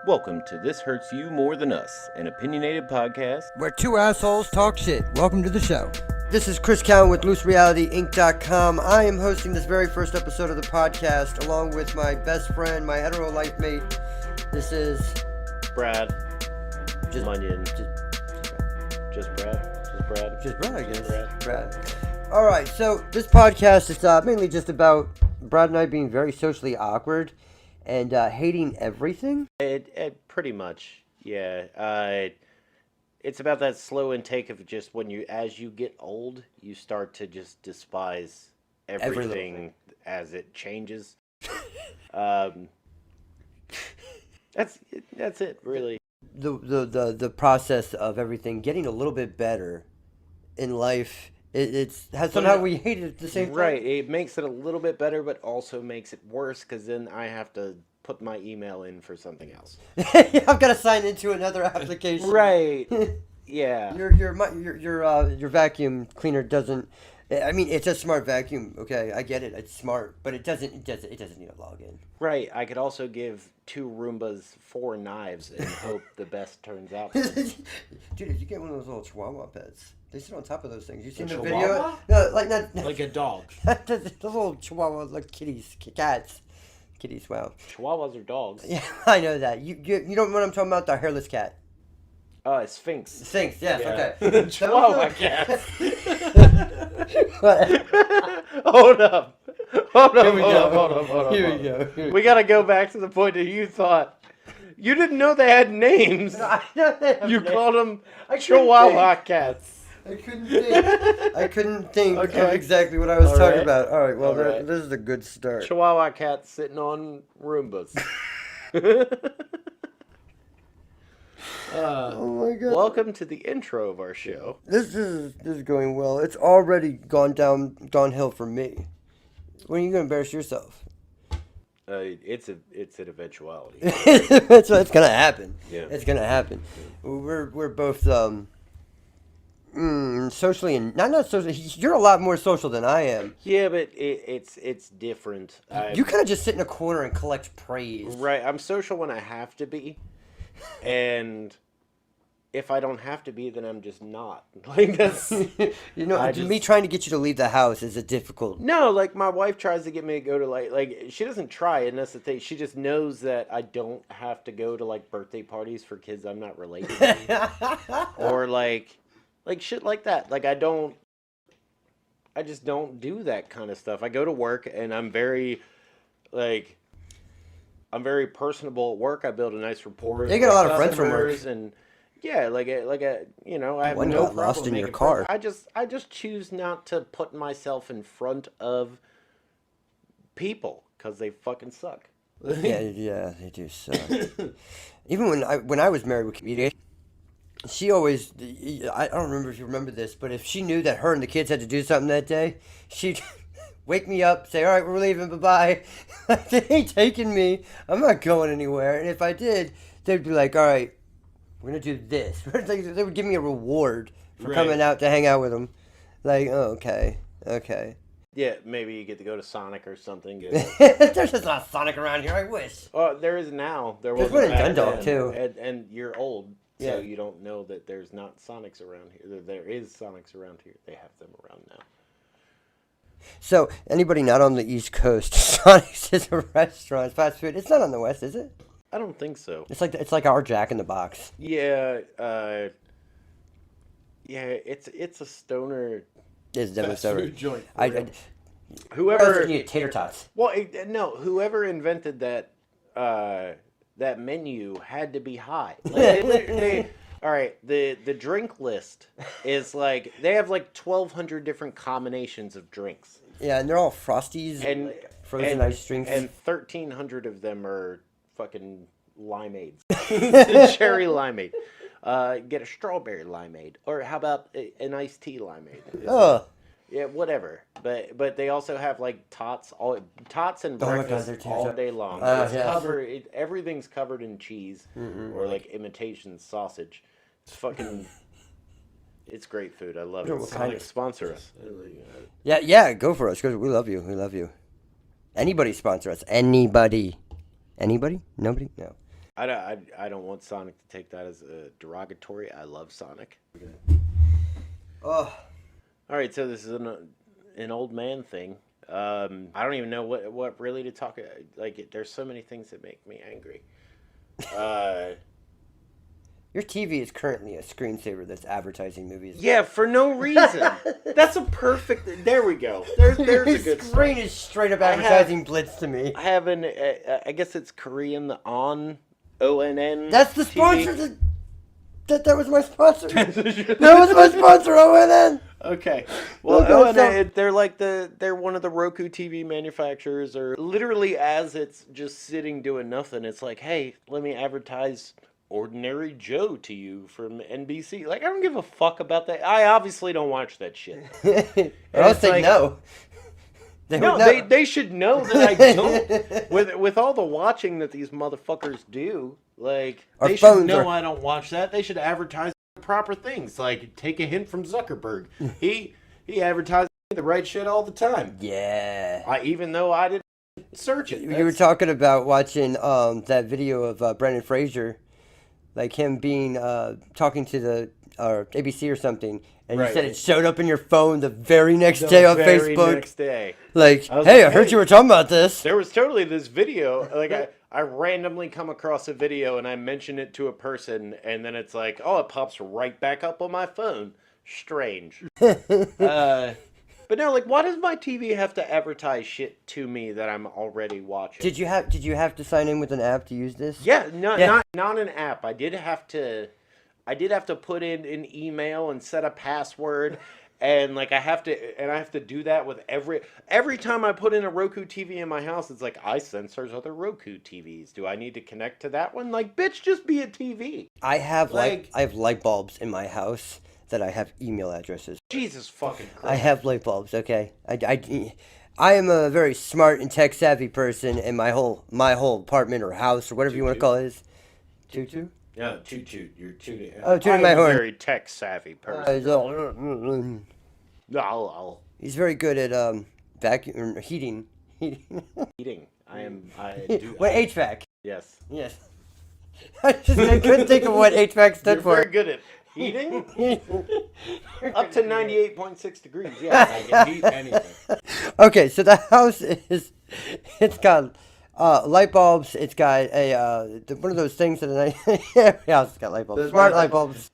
Welcome to This Hurts You More Than Us, an opinionated podcast where two assholes talk shit. Welcome to the show. This is Chris Cowan with LooseRealityInc.com. I am hosting this very first episode of the podcast along with my best friend, my hetero life mate. This is Brad. Just Munyan. Just Brad. Just Brad, I guess. Brad. All right, so this podcast is mainly just about Brad and I being very socially awkward and hating everything. It pretty much, yeah. It's about that slow intake of just as you get old, you start to just despise everything as it changes. That's it, really. The process of everything getting a little bit better in life. Somehow we hate it at the same time. Right, it makes it a little bit better, but also makes it worse because then I have to put my email in for something else. I've got to sign into another application. Right. Yeah. Your vacuum cleaner doesn't. I mean, it's a smart vacuum. Okay, I get it. It's smart, but it doesn't need a login. Right. I could also give 2 Roombas 4 knives and hope the best turns out. Dude, if you get one of those little Chihuahua pets, they sit on top of those things. You seen the Chihuahua? video? No, not like a dog. the little Chihuahua, like cats. Kitties, wow. Chihuahuas are dogs. Yeah, I know that. You don't know what I'm talking about? The hairless cat. Sphinx. Sphinx, yes, Yeah. okay. Chihuahua cats. Hold up. Here we go. We gotta go back to the point that you thought. You didn't know they had names. I know they have You names. called them Chihuahua cats. I couldn't think Okay. of exactly what I was All talking right. about. All right, well, All right. this is a good start. Chihuahua cats sitting on Roombas. Oh my god. Welcome to the intro of our show. This is going well. It's already gone downhill for me. When are you gonna embarrass yourself? It's an eventuality. It's gonna happen. Yeah. It's gonna happen. We're both socially and not socially. You're a lot more social than I am. Yeah, but it's different. You kind of just sit in a corner and collect praise. Right, I'm social when I have to be, and if I don't have to be, then I'm just not. Like that's Me trying to get you to leave the house is a difficult. no. Like my wife tries to get me to go to like she doesn't try, and that's the thing. She just knows that I don't have to go to like birthday parties for kids I'm not related to, or like shit like that. Like I just don't do that kind of stuff. I go to work and I'm very personable at work. I build a nice rapport. You get a lot of friends from work. And yeah, I have One no got lost problem in your making car. friends. I just choose not to put myself in front of people because they fucking suck. Yeah, they do suck. Even when I was married with comedian, she always, I don't remember if you remember this, but if she knew that her and the kids had to do something that day, she'd wake me up, say, all right, we're leaving, bye-bye. They ain't taking me. I'm not going anywhere. And if I did, they'd be like, all right, we're going to do this. They would give me a reward for coming out to hang out with them. Like, oh, okay. Yeah, maybe you get to go to Sonic or something. There's just not Sonic around here, I wish. Oh, there is now. There There's was one in Dundalk, too. And you're old, Yeah. so you don't know that there's not Sonics around here. There is Sonics around here. They have them around now. So, anybody not on the East Coast, Sonic's is a restaurant, fast food. It's not on the West, is it? I don't think so. It's like our Jack in the Box. Yeah, it's a stoner. It's definitely Fast so. food joint. Whoever You need tater tots. Well, no, whoever invented that menu had to be high. Like, all right, the drink list is like they have like 1,200 different combinations of drinks. Yeah, and they're all Frosties And frozen ice drinks. and 1,300 of them are fucking limeades, cherry limeade. Get a strawberry limeade, or how about an iced tea limeade? Yeah, whatever. But they also have like tots and breakfast all day long. Everything's covered in cheese or like imitation sausage. It's fucking. It's great food. I love it. Sonic sponsor us. Yeah, go for us. We love you. Anybody sponsor us. Anybody? Nobody? No. I don't want Sonic to take that as a derogatory. I love Sonic. Oh. All right, so this is an old man thing. I don't even know what really to talk. Like, there's so many things that make me angry. Your TV is currently a screensaver that's advertising movies. Yeah, for no reason. That's a perfect. There we go. There's a good screen start. is straight up advertising Blitz to me. I have an. I guess it's Korean. The ONN. That's the TV. sponsor. That was my sponsor. That was my sponsor. ONN. Okay. Well, Okay, ONN, they're one of the Roku TV manufacturers, or literally as it's just sitting doing nothing, it's like, hey, let me advertise Ordinary Joe to you from NBC. Like, I don't give a fuck about that. I obviously don't watch that shit. Or else they know. They should know that I don't. With all the watching that these motherfuckers do, like, they should know I don't watch that. They should advertise the proper things. Like, take a hint from Zuckerberg. He advertises the right shit all the time. Yeah. Even though I didn't search it. You were talking about watching that video of Brendan Fraser, like him being talking to the ABC or something, and you said it showed up in your phone the very next day on Facebook. Next day. Like, hey, I heard you were talking about this. There was totally this video. Like, I randomly come across a video and I mention it to a person, and then it's like, oh, it pops right back up on my phone. Strange. But no, like, why does my TV have to advertise shit to me that I'm already watching? Did you have to sign in with an app to use this? Yeah, not an app. I did have to put in an email and set a password, and like I have to do that with every time I put in a Roku TV in my house. It's like, iSense other Roku TVs. Do I need to connect to that one? Like, bitch, just be a TV. I have light bulbs in my house that I have email addresses. Jesus fucking Christ. I have light bulbs, okay? I am a very smart and tech savvy person, and my whole apartment or house or whatever you want to call it is. Tutu? No, toot. You're tooting. Oh, tooting my horn. I'm a very tech savvy person. He's very good at vacuum or heating. Heating. I do. What HVAC? Yes. Yes. I couldn't think of what HVAC stood for. You're very good at heating? Up to 98.6 degrees. Yeah, I can heat anything. Okay, so the house it's got light bulbs. It's got one of those things that every house has got light bulbs. Smart light bulbs.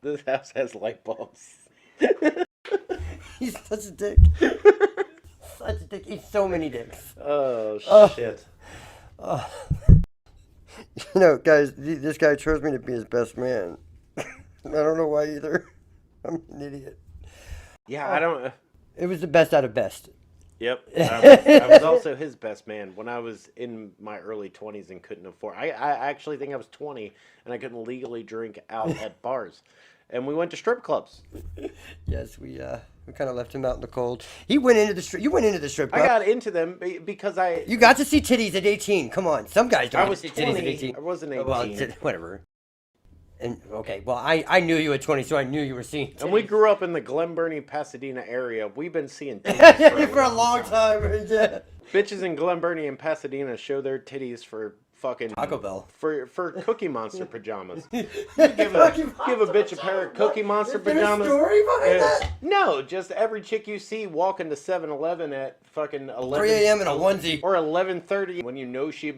This house has light bulbs. He's such a dick. Such a dick. He's so many dicks. Oh, shit. You know, guys, this guy chose me to be his best man. I don't know why either. I'm an idiot. Yeah, I don't... It was the best out of best. Yep. I was also his best man when I was in my early 20s and couldn't afford... I actually think I was 20 and I couldn't legally drink out at bars. And we went to strip clubs. Yes, we kind of left him out in the cold. You went into the strip club. I got into them because You got to see titties at 18. Come on. Some guys don't see titties at 18. I wasn't 18. Well, whatever. And okay, well, I knew you at 20, so I knew you were seeing titties. And we grew up in the Glen Burnie, Pasadena area. We've been seeing titties for a long time. Yeah. Bitches in Glen Burnie and Pasadena show their titties for fucking Taco Bell for Cookie Monster pajamas. Give a bitch a pair of Cookie Monster pajamas. Is there a story behind that? No, just every chick you see walking to 7-Eleven at fucking 11 3 a.m. in a onesie or 11:30 when you know she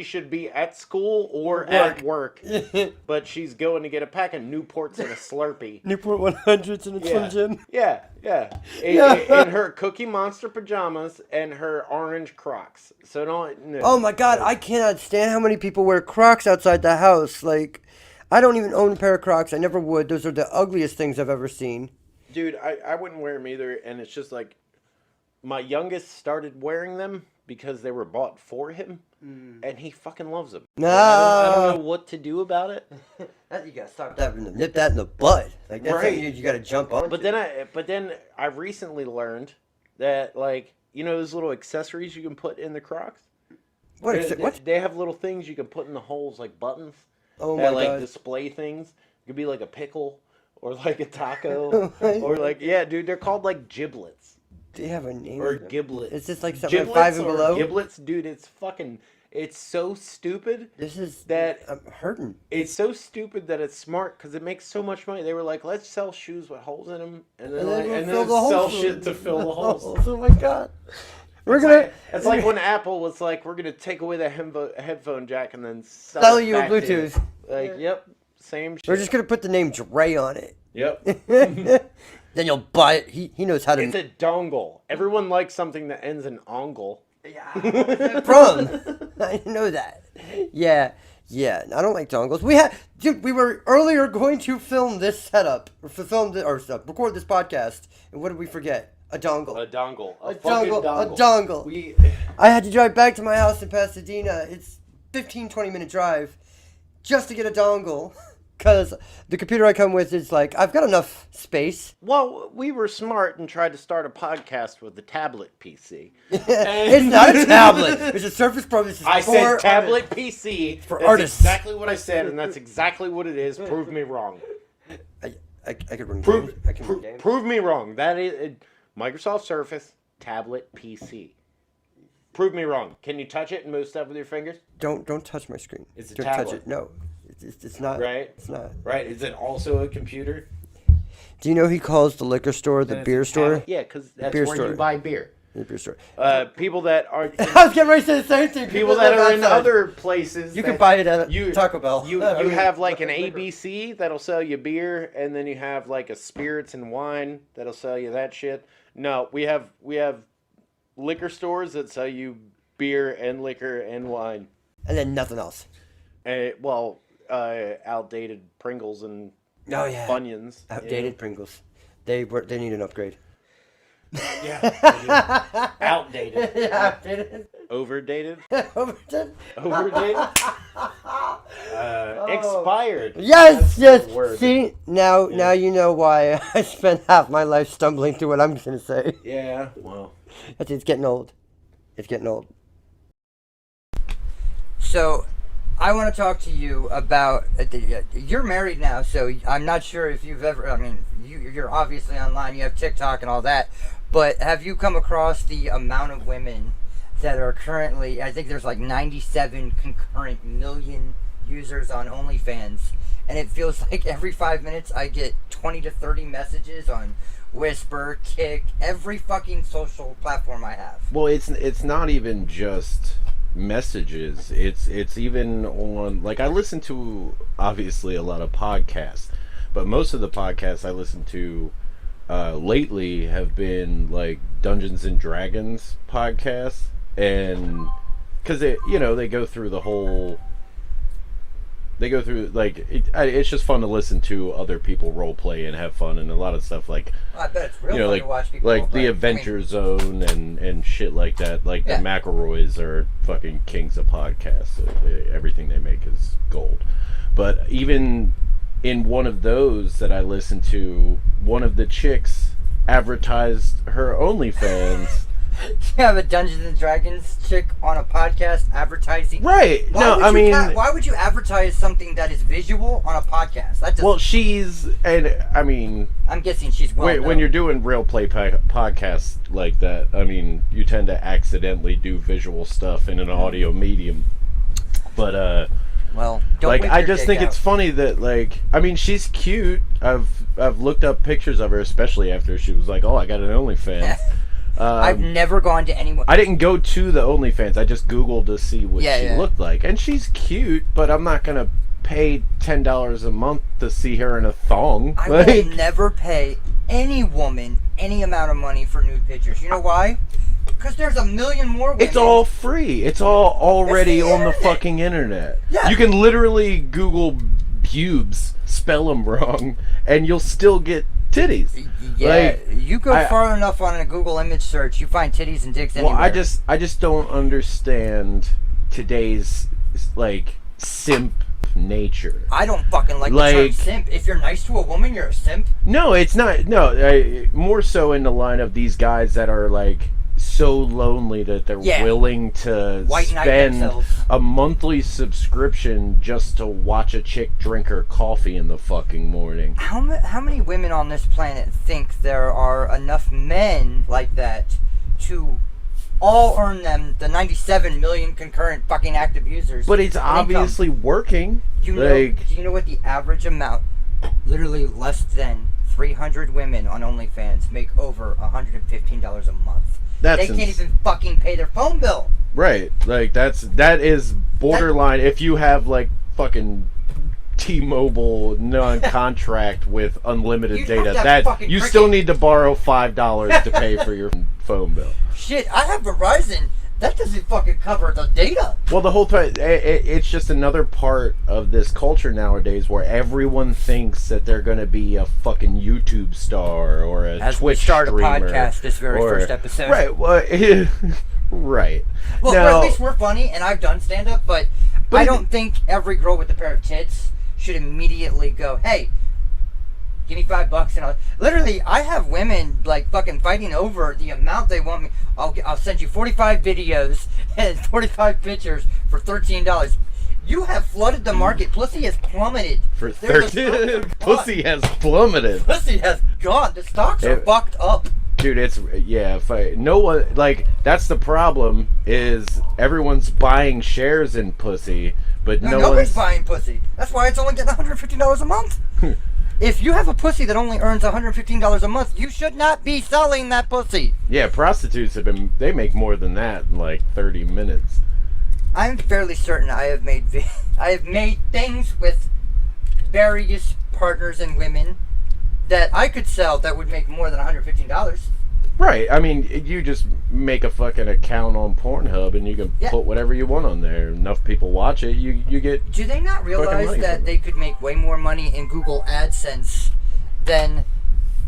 should be at school or at work, but she's going to get a pack of Newports and a Slurpee. Newport 100s and a Slim Jim. Yeah. In her Cookie Monster pajamas and her orange Crocs. So no. Oh my God, I cannot stand how many people wear Crocs outside the house. Like, I don't even own a pair of Crocs. I never would. Those are the ugliest things I've ever seen. Dude, I wouldn't wear them either, and it's just like, my youngest started wearing them because they were bought for him, and he fucking loves them. No. I don't know what to do about it. You gotta stop that and nip that in the bud. Like, that's right. You gotta jump on. But then I recently learned that, like, you know those little accessories you can put in the Crocs? What? They have little things you can put in the holes, like buttons. Oh my that, God. Like, display things. It could be like a pickle, or like a taco, or like, yeah, dude, they're called like giblets. They have a name. Or giblets. Is this like something like Five and Below? Giblets, dude, it's It's so stupid. I'm hurting. It's so stupid that it's smart because it makes so much money. They were like, let's sell shoes with holes in them, and then sell shit to fill the holes. Oh my god. It's like when Apple was like, we're gonna take away the headphone jack and then sell you a Bluetooth. Yep, same shit. We're just gonna put the name Dre on it. Yep. Then you'll buy it. He knows how to. It's a dongle. Everyone likes something that ends in ongle. Yeah. I know that. Yeah. I don't like dongles. We were earlier going to film this setup, record this podcast, and what did we forget? A dongle. A dongle. A dongle. I had to drive back to my house in Pasadena. It's 15-20 minute drive just to get a dongle. Because the computer I come with is like, I've got enough space. Well, we were smart and tried to start a podcast with the tablet PC. It's not a tablet. It's a Surface Pro. I said tablet PC. For that's artists. Exactly what I said, and that's exactly what it is. Prove me wrong. I could run games. I can run games. Prove me wrong. That is Microsoft Surface tablet PC. Prove me wrong. Can you touch it and move stuff with your fingers? Don't touch my screen. It's a don't tablet. touch it. No. It's not. Right? It's not. Right? Is it also a computer? Do you know he calls the liquor store the beer store? Yeah, because that's where you buy beer. The beer store. People that are... I was getting ready to say the same thing. People that are in other places... You can buy it at Taco Bell. You have like an ABC that'll sell you beer, and then you have like a spirits and wine that'll sell you that shit. No, we have liquor stores that sell you beer and liquor and wine. And then nothing else. Outdated Pringles and Funyuns. Outdated Pringles. They need an upgrade. Yeah. Outdated. Yeah, outdated. Overdated. Overdated. Expired. Yes. See, now you know why I spent half my life stumbling through what I'm going to say. Yeah. Well, it's getting old. So, I want to talk to you about, you're married now, so I'm not sure if you've ever, you're obviously online, you have TikTok and all that, but have you come across the amount of women that are currently, I think there's like 97 concurrent million users on OnlyFans, and it feels like every 5 minutes I get 20 to 30 messages on Whisper, Kick, every fucking social platform I have. Well, it's not even just messages. It's even on, like, I listen to obviously a lot of podcasts, but most of the podcasts I listen to lately have been like Dungeons and Dragons podcasts, and because they go through it's just fun to listen to other people role play and have fun, and a lot of stuff like, I bet it's real fun to watch people like the Adventure Zone and shit like that. Like the McElroys are fucking kings of podcasts. Everything they make is gold. But even in one of those that I listened to, one of the chicks advertised her OnlyFans. You have a Dungeons and Dragons chick on a podcast advertising. Right. Why would you advertise something that is visual on a podcast? I'm guessing she's when you're doing real play podcasts like that, you tend to accidentally do visual stuff in an audio medium. But I just think it's funny that she's cute. I've looked up pictures of her, especially after she was like, "Oh, I got an OnlyFans." I've never gone to anyone. I didn't go to the OnlyFans. I just Googled to see what she looked like. And she's cute, but I'm not going to pay $10 a month to see her in a thong. I will never pay any woman any amount of money for nude pictures. You know why? Because there's a million more women. It's all free. It's all already on the fucking internet. Yeah. You can literally Google pubes, spell them wrong, and you'll still get titties. Yeah, you go far enough on a Google image search, you find titties and dicks anywhere. Well, I just don't understand today's simp nature. I don't fucking like the term simp. If you're nice to a woman, you're a simp. No, it's not. No, more so in the line of these guys that are so lonely that they're willing to spend a monthly subscription just to watch a chick drink her coffee in the fucking morning. How many women on this planet think there are enough men like that to all earn them the 97 million concurrent fucking active users. But it's obviously working. Do you know what the average amount? Literally less than 300 women on OnlyFans make over $115 a month. They can't even fucking pay their phone bill. Right. Like, that is borderline. If you have, like, fucking T-Mobile non-contract with unlimited data, that you still need to borrow $5 to pay for your phone bill. Shit, I have Verizon. That doesn't fucking cover the data. Well, the whole time, it's just another part of this culture nowadays where everyone thinks that they're going to be a fucking YouTube star or a As Twitch we start streamer. a podcast this very first episode. Right. Well, right. Well, now, at least we're funny, and I've done stand-up, but I don't think every girl with a pair of tits should immediately go, hey, give me $5 and I'll... Literally, I have women, like, fucking fighting over the amount they want me. I'll send you 45 videos and 45 pictures for $13. You have flooded the market. Pussy has plummeted. For 13, pussy has plummeted. Pussy has gone. The stocks are fucked up. Dude, it's, yeah, no one, like, that's the problem, is everyone's buying shares in pussy, but nobody's buying pussy. That's why it's only getting $115 a month. If you have a pussy that only earns $115 a month, you should not be selling that pussy. Yeah, prostitutes they make more than that in like 30 minutes. I'm fairly certain I have made things with various partners and women that I could sell that would make more than $115. Right. I mean, you just make a fucking account on Pornhub and you can put whatever you want on there. Enough people watch it, you get. Do they not realize that they could make way more money in Google AdSense than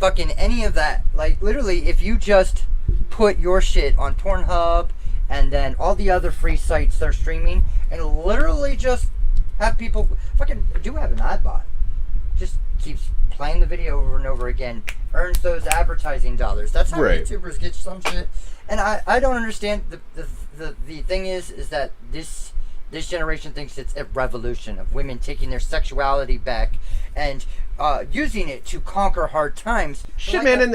fucking any of that? Like, literally, if you just put your shit on Pornhub and then all the other free sites that are streaming and literally just have people fucking do have an ad bot. Just keeps playing the video over and over again, earns those advertising dollars. That's how YouTubers get some shit. And I don't understand. The thing is that this generation thinks it's a revolution of women taking their sexuality back and using it to conquer hard times. Shit, man!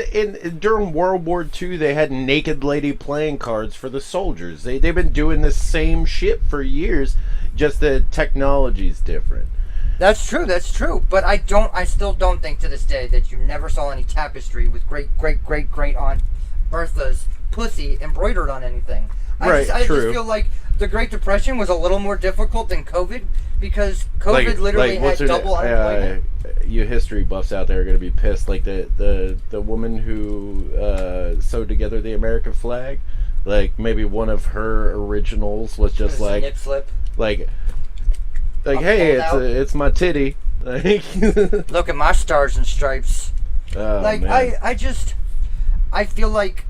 During World War II, they had naked lady playing cards for the soldiers. They've been doing the same shit for years. Just the technology's different. That's true. But I still don't think to this day that you never saw any tapestry with great Aunt Bertha's pussy embroidered on anything. I just feel like the Great Depression was a little more difficult than COVID because COVID literally had double unemployment. You history buffs out there are going to be pissed. Like the woman who sewed together the American flag, like maybe one of her originals was just like nip slip. Like hey, it's my titty. Look at my stars and stripes. Oh, like man. I feel like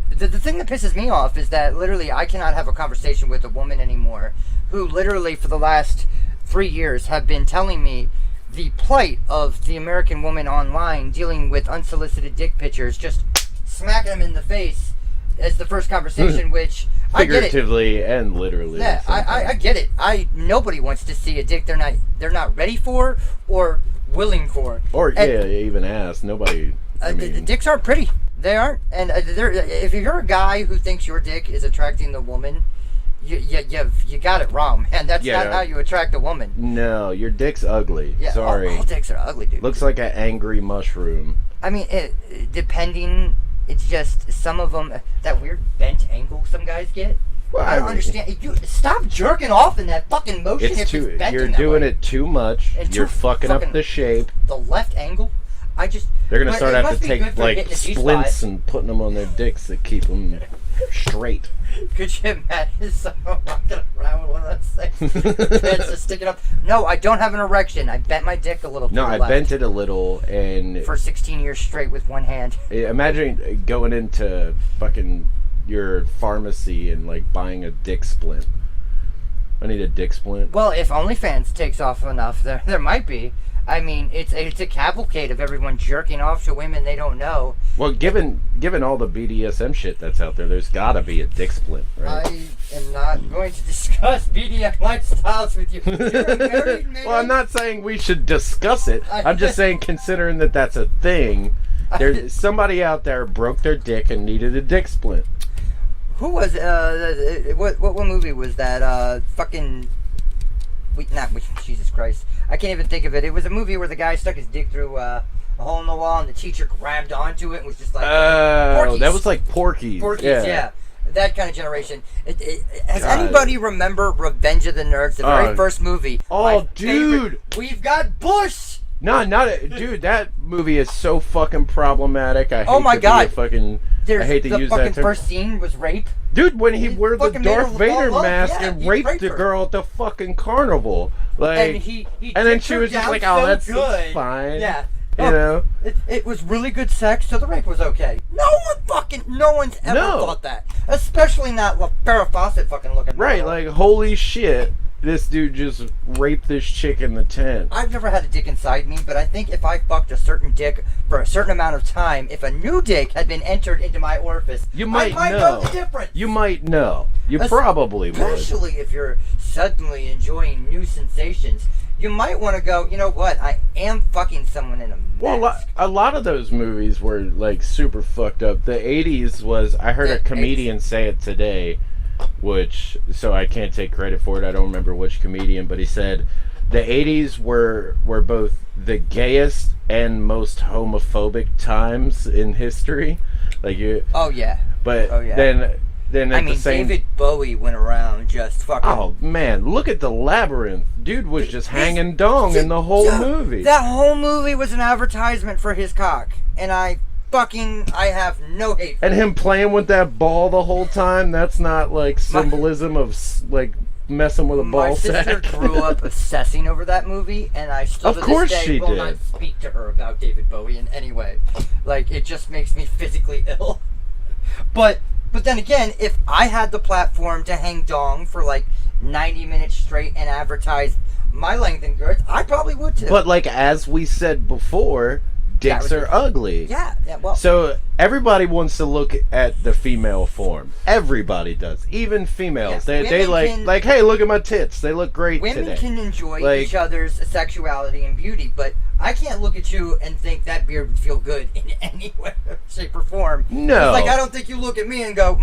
the thing that pisses me off is that literally I cannot have a conversation with a woman anymore who literally for the last 3 years have been telling me the plight of the American woman online dealing with unsolicited dick pictures, just smacking them in the face as the first conversation, which figuratively and literally. Yeah, I get it. Nobody wants to see a dick they're not ready for or willing for. Or even ask. Nobody. The dicks aren't pretty. They aren't. And if you're a guy who thinks your dick is attracting the woman, you got it wrong, man. That's not how you attract a woman. No, your dick's ugly. Yeah, sorry. All dicks are ugly, dude. Looks like an angry mushroom. I mean, depending. It's just some of them, that weird bent angle some guys get. Well, I don't understand. You stop jerking off in that fucking motion. You're doing it too much. You're fucking up the shape. The left angle. They're gonna start having to take like splints and putting them on their dicks that keep them straight. Could you imagine someone walking around with one of those things? It's just sticking up. No, I don't have an erection. I bent my dick a little. No, I bent it a little, and for 16 years straight with one hand. Imagine going into fucking your pharmacy and like buying a dick splint. I need a dick splint. Well, if OnlyFans takes off enough, there might be. I mean, it's a cavalcade of everyone jerking off to women they don't know. Well, given all the BDSM shit that's out there, there's gotta be a dick splint, right? I am not going to discuss BDSM lifestyles with you. You're a married man. Well, I'm not saying we should discuss it. I'm just saying, considering that that's a thing, there's somebody out there broke their dick and needed a dick splint. Who was what movie was that? Jesus Christ, I can't even think of it. It was a movie where the guy stuck his dick through a hole in the wall, and the teacher grabbed onto it and was just like, oh, that was like Porky's. Yeah. That kind of generation. Has anybody remember Revenge of the Nerds, the very first movie? Oh, dude, we've got Bush. No, dude. That movie is so fucking problematic. I hate I hate to use that term. The first scene was rape. Dude, when he wore the Darth Vader mask and raped the girl at the fucking carnival, like, and then she was just like, "Oh, that's fine." Yeah, you know, it was really good sex, so the rape was okay. No one's ever thought that, especially not Farrah Fawcett fucking looking. Right, like, holy shit. This dude just raped this chick in the tent. I've never had a dick inside me, but I think if I fucked a certain dick for a certain amount of time, if a new dick had been entered into my orifice, I might know the difference. You might know. You probably would. Especially if you're suddenly enjoying new sensations. You might want to go, you know what, I am fucking someone in a mask. Well, a lot of those movies were, like, super fucked up. The 80s was, I heard a comedian say it today, so I can't take credit for it. I don't remember which comedian, but he said the 80s were both the gayest and most homophobic times in history. Like you. Oh yeah. But then at the same. David Bowie went around just fucking. Oh man, look at the Labyrinth. Dude was just hanging dong in the whole movie. That whole movie was an advertisement for his cock, and I have no hate for and him playing with that ball the whole time, that's not like symbolism of like messing with a ball sack. My sister grew up obsessing over that movie, and I still to this day will not speak to her about David Bowie in any way. Like, it just makes me physically ill. But then again, if I had the platform to hang dong for like 90 minutes straight and advertise my length and girth, I probably would too. But like, as we said before, dicks are ugly. Yeah, well. So everybody wants to look at the female form. Everybody does. Even females. Yeah, they like, hey, look at my tits. They look great today. Women can enjoy each other's sexuality and beauty, but I can't look at you and think that beard would feel good in any way, shape, or form. No. It's like, I don't think you look at me and go,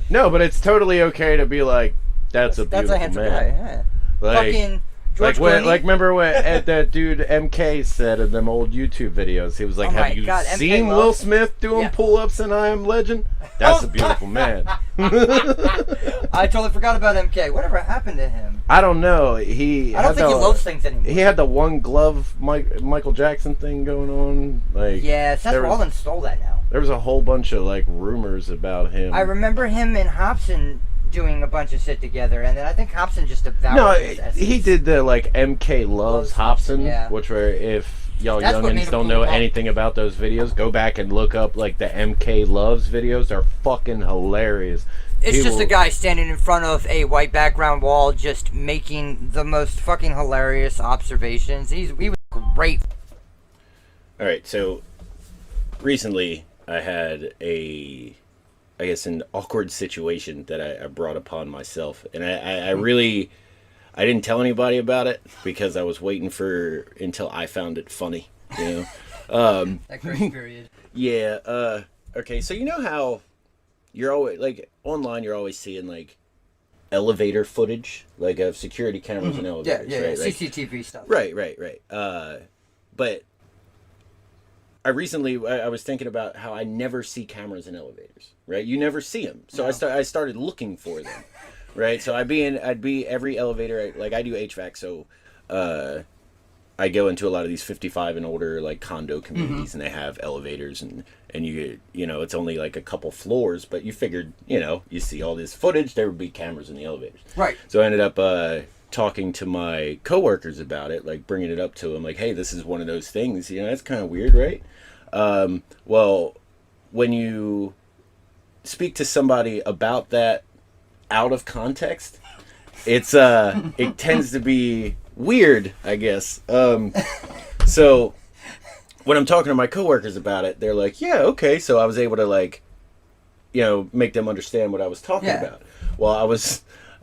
No, but it's totally okay to be like, that's a beautiful handsome man. Guy. Yeah. Like, fucking George Clooney. Remember what that dude MK said in them old YouTube videos? He was like, "Have you seen Will Smith doing pull-ups in I Am Legend? That's a beautiful man." I totally forgot about MK. Whatever happened to him? I don't know. I don't think he loves things anymore. He had the one glove Michael Jackson thing going on. Like, yeah, Seth Rollins stole that now. There was a whole bunch of like rumors about him. I remember him and Hobson doing a bunch of shit together, and then I think Hobson just devoured his essence. He did the like MK Loves Hobson, which were, if y'all youngins don't know anything about those videos, go back and look up like the MK Loves videos. They're fucking hilarious. It's just a guy standing in front of a white background wall just making the most fucking hilarious observations. He was great. Alright, so recently I had an awkward situation that I brought upon myself. And I didn't tell anybody about it because I was waiting until I found it funny, you know? That grace period. Yeah, okay, so you know how you're always, like, online you're always seeing, like, elevator footage, like, of security cameras and elevators, right? CCTV stuff. Right. But I was thinking about how I never see cameras in elevators, right? You never see them. So no. I started looking for them, right? So I'd be every elevator, like I do HVAC, so I go into a lot of these 55 and older like condo communities, and they have elevators, and you know, it's only like a couple floors, but you figured, you know, you see all this footage, there would be cameras in the elevators. Right. So I ended up talking to my coworkers about it, like bringing it up to them, like, hey, this is one of those things, you know, that's kind of weird, right? Well, when you speak to somebody about that out of context, it tends to be weird, I guess. So when I'm talking to my coworkers about it, they're like, yeah, okay. So I was able to, like, you know, make them understand what I was talking about. Well,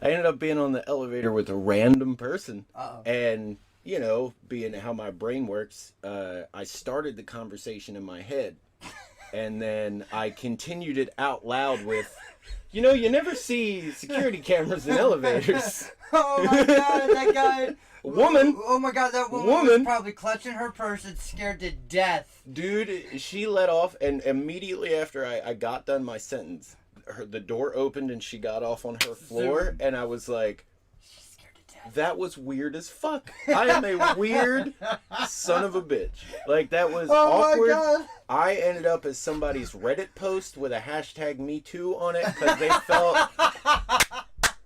I ended up being on the elevator with a random person. And, you know, being how my brain works, I started the conversation in my head, and then I continued it out loud with, You know, you never see security cameras in elevators. Oh my god, that guy. Woman. Oh my god, that woman was probably clutching her purse and scared to death. Dude, she let off, and immediately after I got done my sentence, the door opened and she got off on her floor, and I was like, She's scared to death. that was weird as fuck. I am a weird son of a bitch. Like, that was awkward. My god. I ended up as somebody's Reddit post with a hashtag #MeToo on it because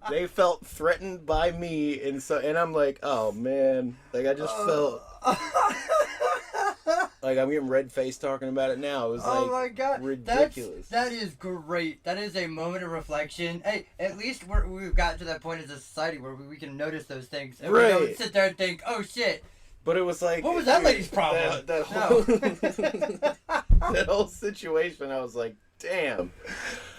they felt threatened by me, and I'm like, oh man, like I just felt like I'm getting red faced talking about it now. It was like, oh my god, ridiculous. That is great. That is a moment of reflection. Hey, at least we've gotten to that point as a society where we can notice those things and we don't sit there and think, oh shit. But it was like, what was that lady's problem? That whole, that whole situation, I was like, damn.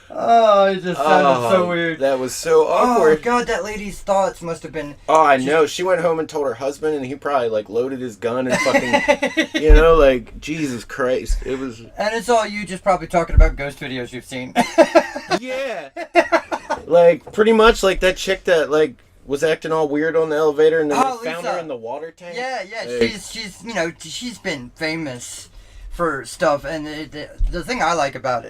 Oh, it just sounded so weird. That was so awkward. Oh god, that lady's thoughts must have been. Oh, I know. She went home and told her husband, and he probably like loaded his gun and fucking, you know, like Jesus Christ. It was. And it's all you just probably talking about ghost videos you've seen. Yeah. Like pretty much like that chick that like was acting all weird on the elevator, and then they found her in the water tank. Yeah, like, she's you know, she's been famous for stuff, and the thing I like about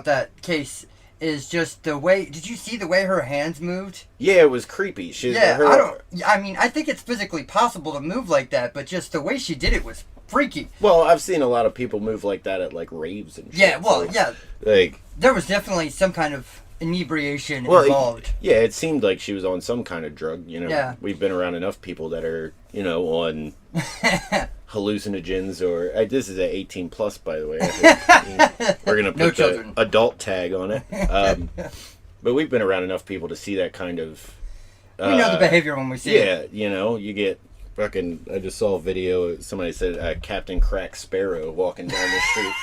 that case is just the way. Did you see the way her hands moved? Yeah, it was creepy. I think it's physically possible to move like that, but just the way she did it was freaky. Well, I've seen a lot of people move like that at like raves and shit. Yeah, well, yeah. Like there was definitely some kind of inebriation involved. It seemed like she was on some kind of drug, you know. Yeah. We've been around enough people that are, you know, on hallucinogens or this is a 18 plus, by the way. We're gonna put the adult tag on it. But we've been around enough people to see that kind of. We know the behavior when we see it. Yeah, you know, you get fucking. I just saw a video. Somebody said Captain Crack Sparrow walking down the street.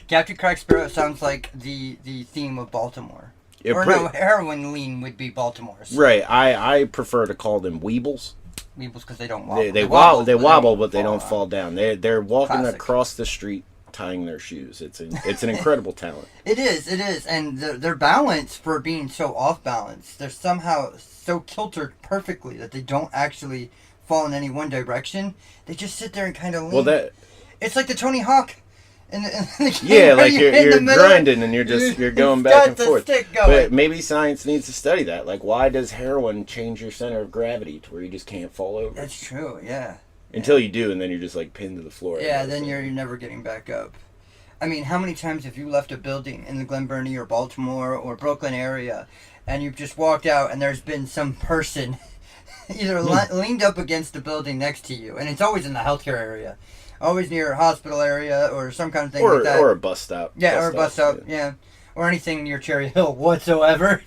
Captain Crack Sparrow sounds like the theme of Baltimore. Heroin lean would be Baltimore's. Right. I prefer to call them weebles. Weebles because they don't wobble. They wobble, but they don't fall down. They're walking across the street tying their shoes. It's an incredible talent. It is, and their balance for being so off balance, they're somehow so kiltered perfectly that they don't actually fall in any one direction. They just sit there and kind of lean. Well, it's like the Tony Hawk. Like you're grinding and you're going back and forth. But maybe science needs to study that. Like, why does heroin change your center of gravity to where you just can't fall over? That's true, yeah. Until you do, and then you're just like pinned to the floor. Yeah, then you're never getting back up. I mean, how many times have you left a building in the Glen Burnie or Baltimore or Brooklyn area, and you've just walked out and there's been some person either leaned up against the building next to you, and it's always in the healthcare area. Always near a hospital area or some kind of thing like that. Or a bus stop. Yeah, or a bus stop, yeah. Or anything near Cherry Hill whatsoever.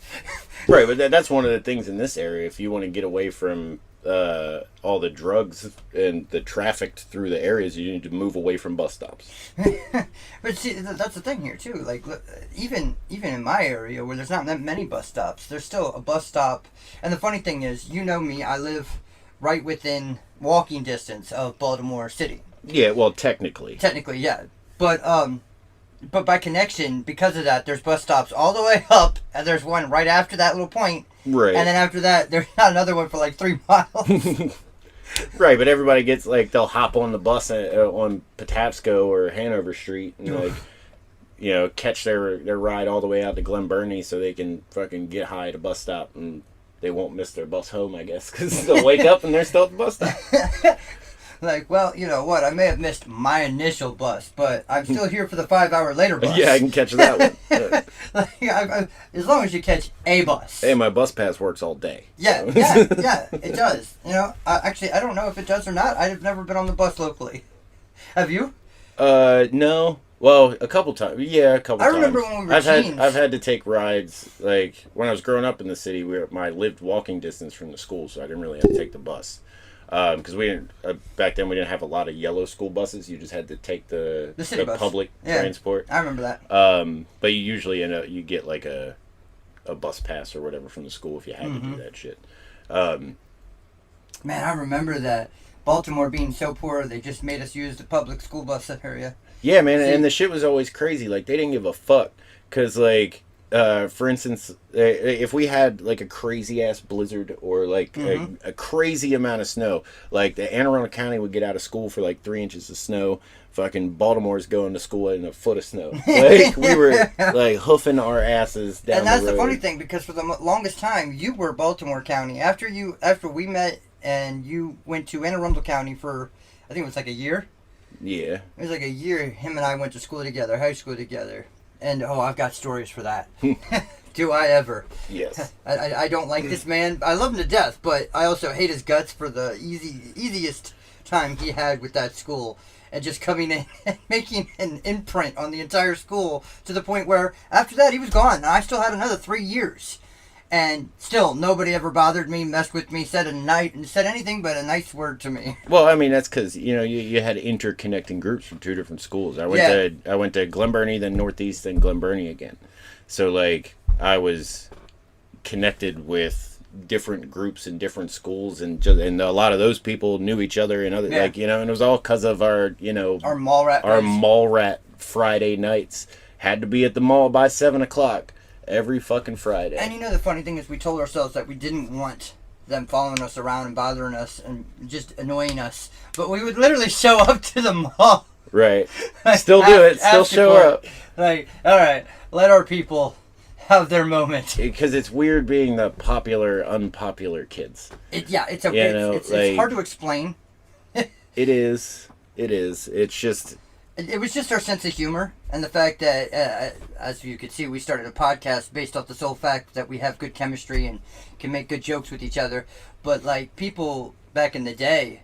Right, but that's one of the things in this area. If you want to get away from all the drugs and the traffic through the areas, you need to move away from bus stops. But see, that's the thing here, too. Like, even in my area where there's not that many bus stops, there's still a bus stop. And the funny thing is, you know me, I live right within walking distance of Baltimore City. Yeah, well, technically. Technically, yeah. But by connection, because of that, there's bus stops all the way up, and there's one right after that little point. Right. And then after that, there's not another one for like 3 miles. Right, but everybody gets, like, they'll hop on the bus on Patapsco or Hanover Street and, like, you know, catch their ride all the way out to Glen Burnie so they can fucking get high at a bus stop, and they won't miss their bus home, I guess, because they'll wake up and they're still at the bus stop. Like, well, you know what? I may have missed my initial bus, but I'm still here for the 5-hour later bus. Yeah, I can catch that one. Yeah. Like, as long as you catch a bus. Hey, my bus pass works all day. Yeah, so. yeah, it does. You know, actually, I don't know if it does or not. I've never been on the bus locally. Have you? No. Well, a couple times. Yeah, a couple times. I remember when we were teens. I've had to take rides, like, when I was growing up in the city, I lived walking distance from the school, so I didn't really have to take the bus. Because we didn't back then we didn't have a lot of yellow school buses. You just had to take the public transport. I remember that. But you usually you get like a bus pass or whatever from the school if you had to do that shit. Man, I remember that. Baltimore being so poor, they just made us use the public school bus area. Yeah, man, and the shit was always crazy. Like, they didn't give a fuck. Because, like, for instance, if we had like a crazy ass blizzard or like a crazy amount of snow, like the Anne Arundel County would get out of school for like 3 inches of snow. Fucking Baltimore's going to school in a foot of snow. Like we were like hoofing our asses down. And that's the road. funny thing, because for the longest time you were Baltimore County. After we met and you went to Anne Arundel County for, I think it was like a year. Yeah. It was like a year. Him and I went to school together, high school together, and I've got stories for that. Do I ever? Yes. I don't like this man. I love him to death, but I also hate his guts for the easiest time he had with that school. And just coming in and making an imprint on the entire school to the point where after that he was gone. And I still had another 3 years. And still, nobody ever bothered me, messed with me, said anything but a nice word to me. Well, I mean, that's because, you had interconnecting groups from 2 different schools. I went to Glen Burnie, then Northeast, then Glen Burnie again. So, like, I was connected with different groups in different schools, and a lot of those people knew each other and other, and it was all because of our mall rat Friday nights. Had to be at the mall by 7:00 every fucking Friday. And the funny thing is, we told ourselves that we didn't want them following us around and bothering us and just annoying us, but we would literally show up to the mall. Right. Still do it. Still show up. Like, all right, let our people have their moment. Because it's weird being the popular, unpopular kids. It's hard to explain. It is. It's just... It was just our sense of humor, and the fact that, as you could see, we started a podcast based off the sole fact that we have good chemistry and can make good jokes with each other. But, like, people back in the day,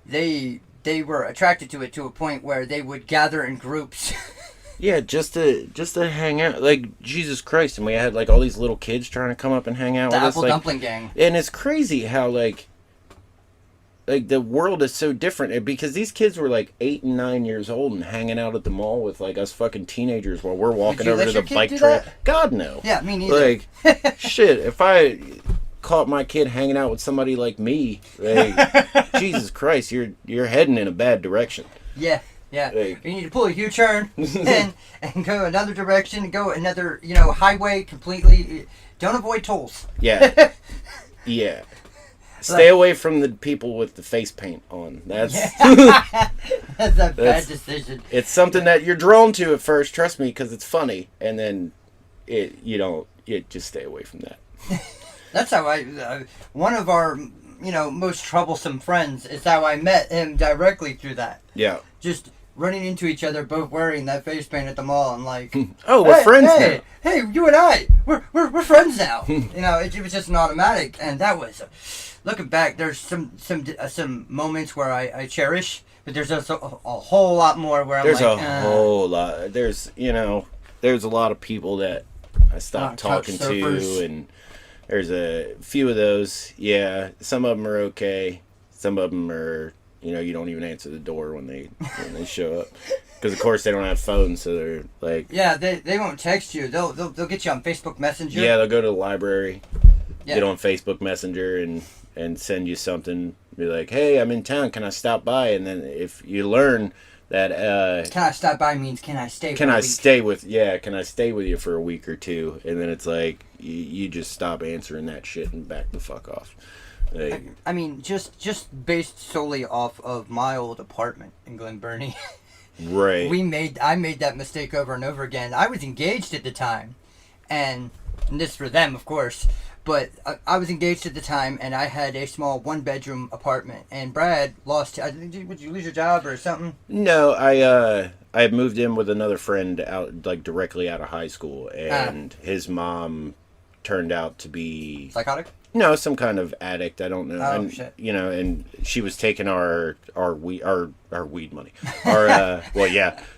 they were attracted to it to a point where they would gather in groups. Yeah, just to hang out. Like, Jesus Christ, and we had, like, all these little kids trying to come up and hang out with us. The Apple Dumpling Gang. And it's crazy how, like, the world is so different. Because these kids were, like, 8 and 9 years old and hanging out at the mall with, like, us fucking teenagers while we're walking over to the bike trail. God, no. Yeah, me neither. Like, shit, if I caught my kid hanging out with somebody like me, like, Jesus Christ, you're heading in a bad direction. Yeah. Yeah, like, you need to pull a U-turn and go another direction, go another, highway completely. Don't avoid tolls. Yeah. Yeah. Stay away from the people with the face paint on. That's that's a bad decision. It's something that you're drawn to at first, trust me, because it's funny, and then just stay away from that. That's how one of our, most troublesome friends is how I met him directly through that. Yeah. Just running into each other, both wearing that face paint at the mall. I'm like, oh, we're friends now. Hey, you and I, we're friends now. It was just an automatic, and that was, looking back, there's some moments where I cherish, but there's also a whole lot more where I'm there's like, a whole lot. There's a lot of people that I stopped talking to, and there's a few of those. Yeah, some of them are okay. Some of them are. You don't even answer the door when they show up, because of course they don't have phones, so they're like, yeah, they won't text you. They'll get you on Facebook Messenger. Yeah, they'll go to the library, get on Facebook Messenger and send you something. Be like, hey, I'm in town. Can I stop by? And then if you learn that, can I stop by means can I stay? Can I stay with you for a week or two? And then it's like you just stop answering that shit and back the fuck off. Like, I mean, just based solely off of my old apartment in Glen Burnie. Right. I made that mistake over and over again. I was engaged at the time, and this for them, of course, but I was engaged at the time, and I had a small 1-bedroom apartment, and Brad lost. Would you lose your job or something? No, I had moved in with another friend out, like, directly out of high school, and his mom turned out to be psychotic. No, some kind of addict. I don't know. Oh, and, shit. And she was taking our weed money.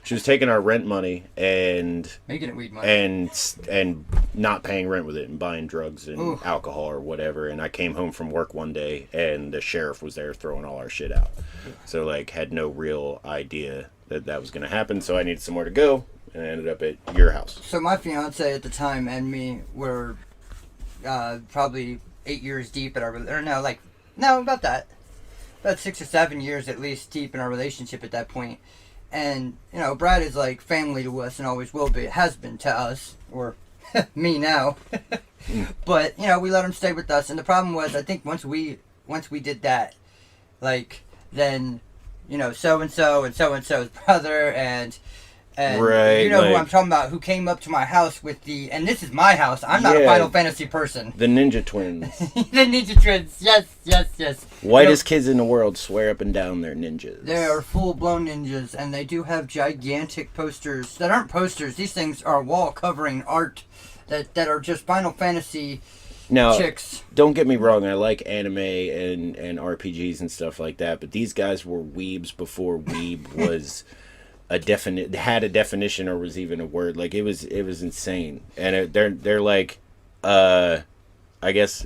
She was taking our rent money and making it weed money and not paying rent with it and buying drugs and alcohol or whatever. And I came home from work one day and the sheriff was there throwing all our shit out. So, like, had no real idea that was going to happen. So I needed somewhere to go, and I ended up at your house. So my fiance at the time and me were probably 8 years deep in about 6 or 7 years at least deep in our relationship at that point. And Brad is like family to us and always will be. It has been to us, or me now. But, you know, we let him stay with us. And the problem was, I think once we did that, like, then, you know, so-and-so and so-and-so's brother and right, you know like, who I'm talking about, who came up to my house with and this is my house. I'm not a Final Fantasy person. The Ninja Twins. The Ninja Twins. Yes. Whitest kids in the world swear up and down they're ninjas. They are full-blown ninjas, and they do have gigantic posters that aren't posters. These things are wall-covering art that are just Final Fantasy chicks. Don't get me wrong, I like anime and RPGs and stuff like that, but these guys were weebs before weeb was had a definition or was even a word. Like, it was insane. And they're like, I guess,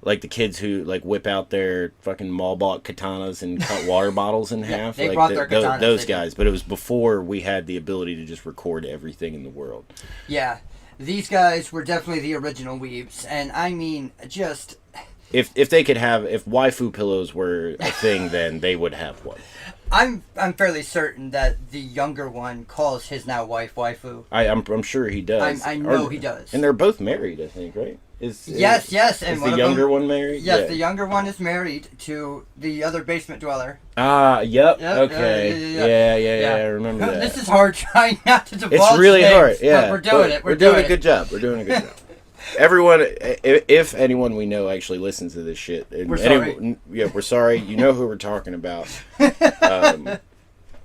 like the kids who like whip out their fucking mall-bought katanas and cut water bottles in half. They like brought their katanas. Those guys. But it was before we had the ability to just record everything in the world. Yeah. These guys were definitely the original weebs, and I mean, just... If they could have... If waifu pillows were a thing, then they would have one. I'm fairly certain that the younger one calls his now wife waifu. I'm sure he does. I know he does. And they're both married, I think, right? Yes. And is the younger one married? Yes, yeah. The younger one is married to the other basement dweller. Ah, yep. Okay. Yeah, I remember that. This is hard trying not to divulge It's really things, hard, yeah. but we're doing it. We're doing a good job. We're doing a good job. Everyone, if anyone we know actually listens to this shit, we're sorry. We're sorry. You know who we're talking about. And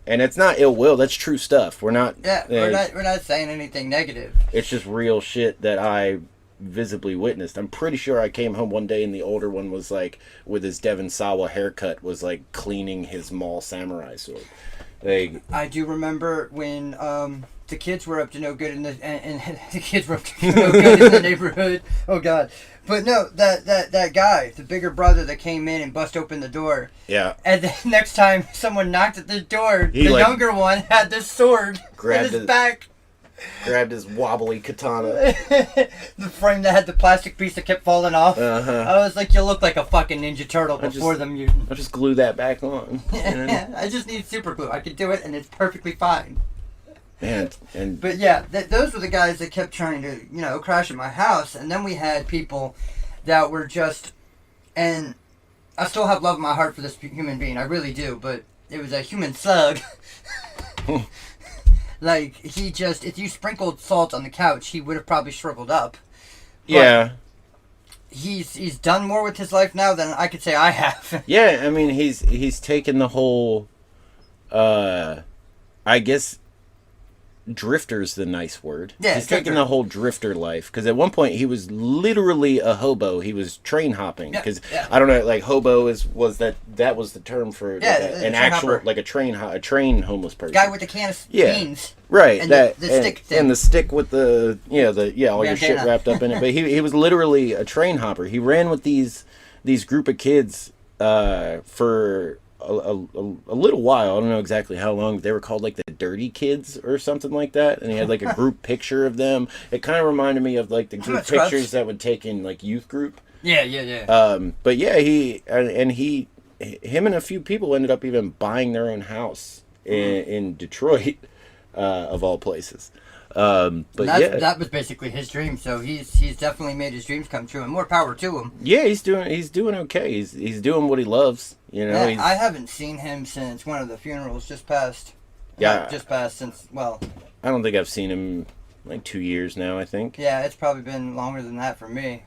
it's not ill will. That's true stuff. We're not. Yeah, we're not saying anything negative. It's just real shit that I visibly witnessed. I'm pretty sure I came home one day and the older one was like, with his Devon Sawa haircut, was like cleaning his Maul samurai sword. Like, I do remember when the kids were up to no good in the the kids were up to no good in the neighborhood. Oh God! But no, that guy, the bigger brother that came in and bust open the door. Yeah. And then next time someone knocked at the door, the younger one had this sword in his back. Grabbed his wobbly katana. The frame that had the plastic piece that kept falling off. Uh-huh. I was like, you look like a fucking Ninja Turtle before the mutant. I'll just glue that back on. I just need super glue. I can do it and it's perfectly fine. Man, But yeah, those were the guys that kept trying to, you know, crash at my house. And then we had people that were just... And I still have love in my heart for this human being. I really do. But it was a human slug. Like, he just, if you sprinkled salt on the couch, he would have probably shriveled up. But yeah. He's done more with his life now than I could say I have. Yeah, I mean, he's taken the whole, I guess, drifter's the nice word. Yeah, he's taken the whole drifter life, because at one point he was literally a hobo. He was train hopping, because I don't know, like hobo was that was the term for an actual hopper. Like a train homeless person. Guy with the can of beans. Right, and the stick thing. And the stick with the all your shit wrapped up in it. But he was literally a train hopper. He ran with these group of kids for a little while. I don't know exactly how long. They were called like the Dirty Kids or something like that. And he had like a group picture of them. It kind of reminded me of like the group pictures that would take in like youth group. Yeah. But yeah, him and a few people ended up even buying their own house in Detroit. Of all places, but that was basically his dream. So he's definitely made his dreams come true, and more power to him. Yeah, he's doing okay. He's doing what he loves. You know, I haven't seen him since one of the funerals just passed. Yeah, just passed since. Well, I don't think I've seen him like 2 years now. I think. Yeah, it's probably been longer than that for me,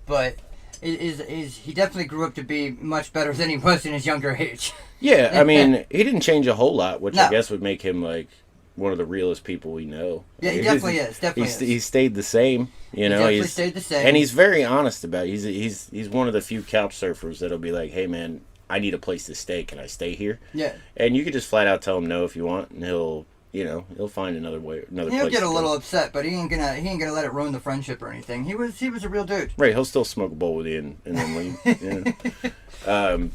but. He definitely grew up to be much better than he was in his younger age. Yeah, I mean, he didn't change a whole lot, which I guess would make him like one of the realest people we know. Yeah, he definitely is. He stayed the same. You know, he stayed the same, and he's very honest about it. He's one of the few couch surfers that'll be like, "Hey, man, I need a place to stay. Can I stay here?" Yeah, and you could just flat out tell him no if you want, and he'll find another way, He'll get a little upset, but he ain't gonna let it ruin the friendship or anything. He was a real dude. Right, he'll still smoke a bowl with you and then leave. You know?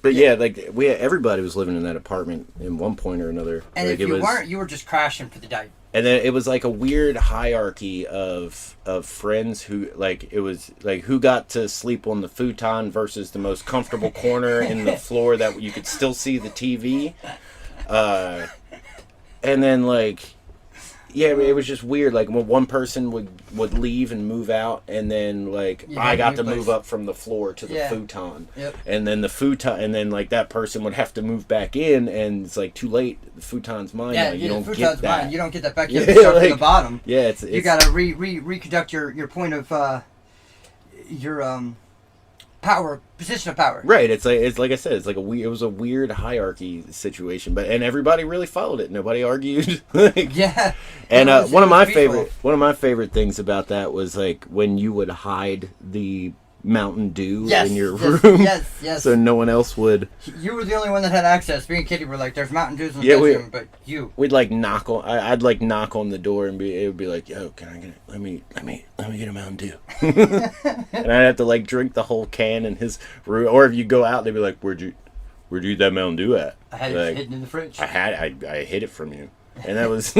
But yeah, like everybody was living in that apartment in one point or another. And like if you weren't, you were just crashing for the night. And then it was like a weird hierarchy of friends who it was like who got to sleep on the futon versus the most comfortable corner in the floor that you could still see the TV. And then Yeah, it was just weird. Like when one person would leave and move out, and then like I got to move up from the floor to the futon, and then the futon, and then like that person would have to move back in, and it's like too late. The futon's mine. Yeah, now. You don't the get futon's that. mine. You don't get that back. You have to start from the bottom. Yeah, it's you gotta reconduct your point of your position of power. Right. It's like I said. It's like it was a weird hierarchy situation, and everybody really followed it. Nobody argued. Yeah. And one of my favorite things about that was like when you would hide the Mountain Dew in your room. Yes. So no one else would. You were the only one that had access. Me and Kitty were like, "There's Mountain Dews in the bedroom," but you. We'd like knock on. I'd like knock on the door and it would be like, "Yo, can I get it? Let me get a Mountain Dew." And I'd have to like drink the whole can in his room. Or if you go out, they'd be like, "Where'd you get that Mountain Dew at?" I had it hidden in the fridge. I hid it from you. And that was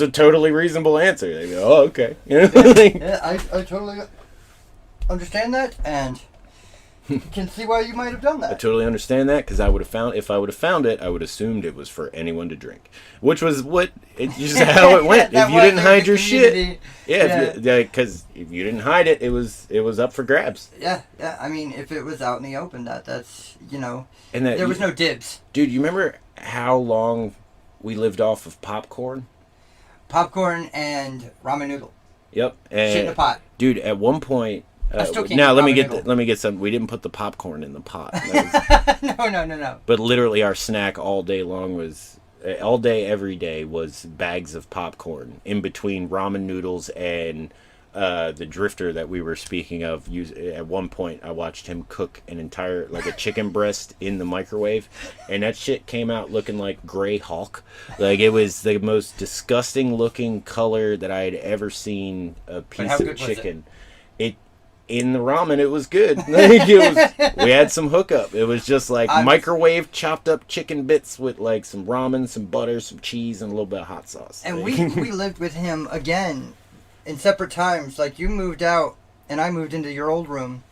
a totally reasonable answer. They go, "Oh, okay." Yeah, I totally understand that and can see why you might have done that. I totally understand that because if I would have found it, I would have assumed it was for anyone to drink, which was just how it went. If you didn't hide your shit, because if you didn't hide it, it was up for grabs. Yeah. I mean, if it was out in the open, that's and there was no dibs. Dude, you remember how long we lived off of popcorn and ramen noodle. Yep. And shit in a pot. Dude, at one point. Now let me get some. We didn't put the popcorn in the pot. No. But literally, our snack all day long was every day was bags of popcorn in between ramen noodles and the drifter that we were speaking of. At one point, I watched him cook an entire a chicken breast in the microwave, and that shit came out looking like Gray Hulk. Like it was the most disgusting looking color that I had ever seen a piece of chicken. In the ramen, it was good. We had some hookup. It was just like microwave chopped up chicken bits with like some ramen, some butter, some cheese, and a little bit of hot sauce. And we lived with him again in separate times. Like you moved out, and I moved into your old room,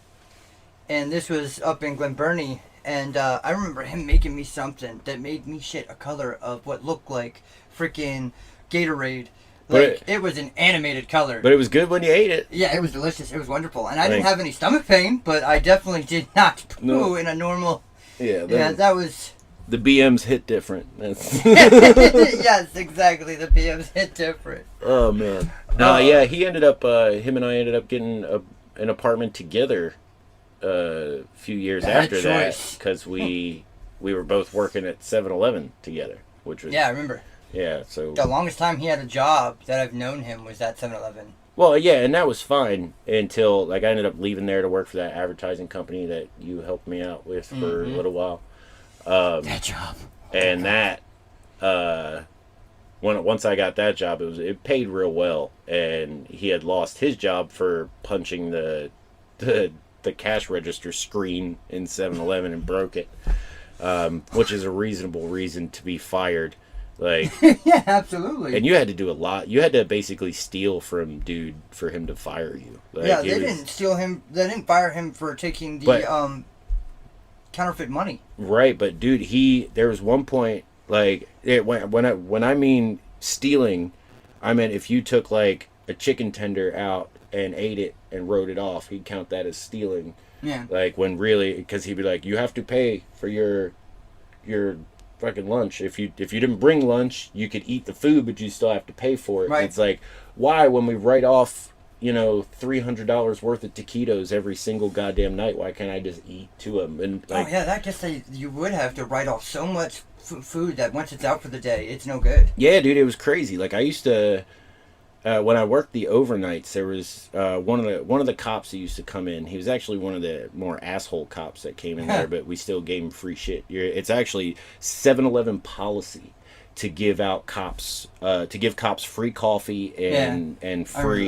and this was up in Glen Burnie. And I remember him making me something that made me shit a color of what looked like freaking Gatorade. Like, it was an animated color. But it was good when you ate it. Yeah, it was delicious. It was wonderful. And I didn't have any stomach pain, but I definitely did not poo in a normal... Yeah, that was... The BMs hit different. Yes, exactly. The BMs hit different. Oh, man. Yeah, him and I ended up getting an apartment together a few years after that. Because we were both working at 7-Eleven together, which was... Yeah, I remember. Yeah, so... The longest time he had a job that I've known him was at 7-Eleven. Well, yeah, and that was fine until, I ended up leaving there to work for that advertising company that you helped me out with for a little while. That job. And that, once I got that job, it paid real well, and he had lost his job for punching the cash register screen in 7-Eleven and broke it, which is a reasonable reason to be fired. Yeah, absolutely. And you had to do a lot. You had to basically steal from dude for him to fire you. Yeah, they didn't steal him. They didn't fire him for taking the counterfeit money. Right, but dude, there was one point when I mean stealing, I meant if you took a chicken tender out and ate it and wrote it off, he'd count that as stealing. Yeah. When really, because he'd be like, you have to pay for your fucking lunch. If you didn't bring lunch, you could eat the food, but you still have to pay for it. Right. It's like, why, when we write off $300 worth of taquitos every single goddamn night, why can't I just eat to them? And I guess you would have to write off so much food that once it's out for the day, it's no good. Yeah, dude, it was crazy. I used to when I worked the overnights, there was one of the cops that used to come in. He was actually one of the more asshole cops that came in there, but we still gave him free shit. It's actually 7-Eleven policy to give cops free coffee and free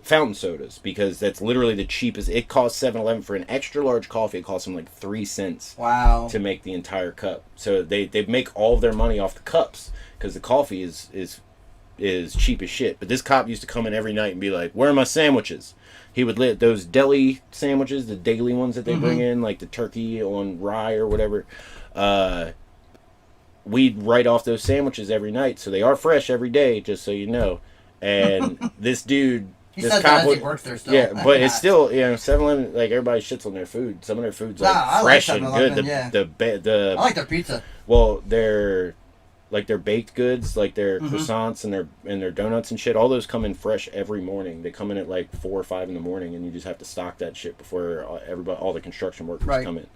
fountain sodas, because that's literally the cheapest. It costs 7-Eleven for an extra large coffee. It costs them 3 cents. Wow. To make the entire cup. So they make all of their money off the cups because the coffee is cheap as shit. But this cop used to come in every night and be like, where are my sandwiches? He would let those deli sandwiches, the daily ones that they bring in, like the turkey on rye or whatever. we'd write off those sandwiches every night, so they are fresh every day, just so you know. And this dude, He this said cop that as he works there still. yeah, but it's still 7-Eleven, like everybody shits on their food. Some of their food's like I like fresh and good. 7-Eleven, yeah. The I like their pizza. well, their baked goods, like their croissants and their donuts and shit, all those come in fresh every morning. They come in at like 4 or 5 in the morning, and you just have to stock that shit before all the construction workers come in.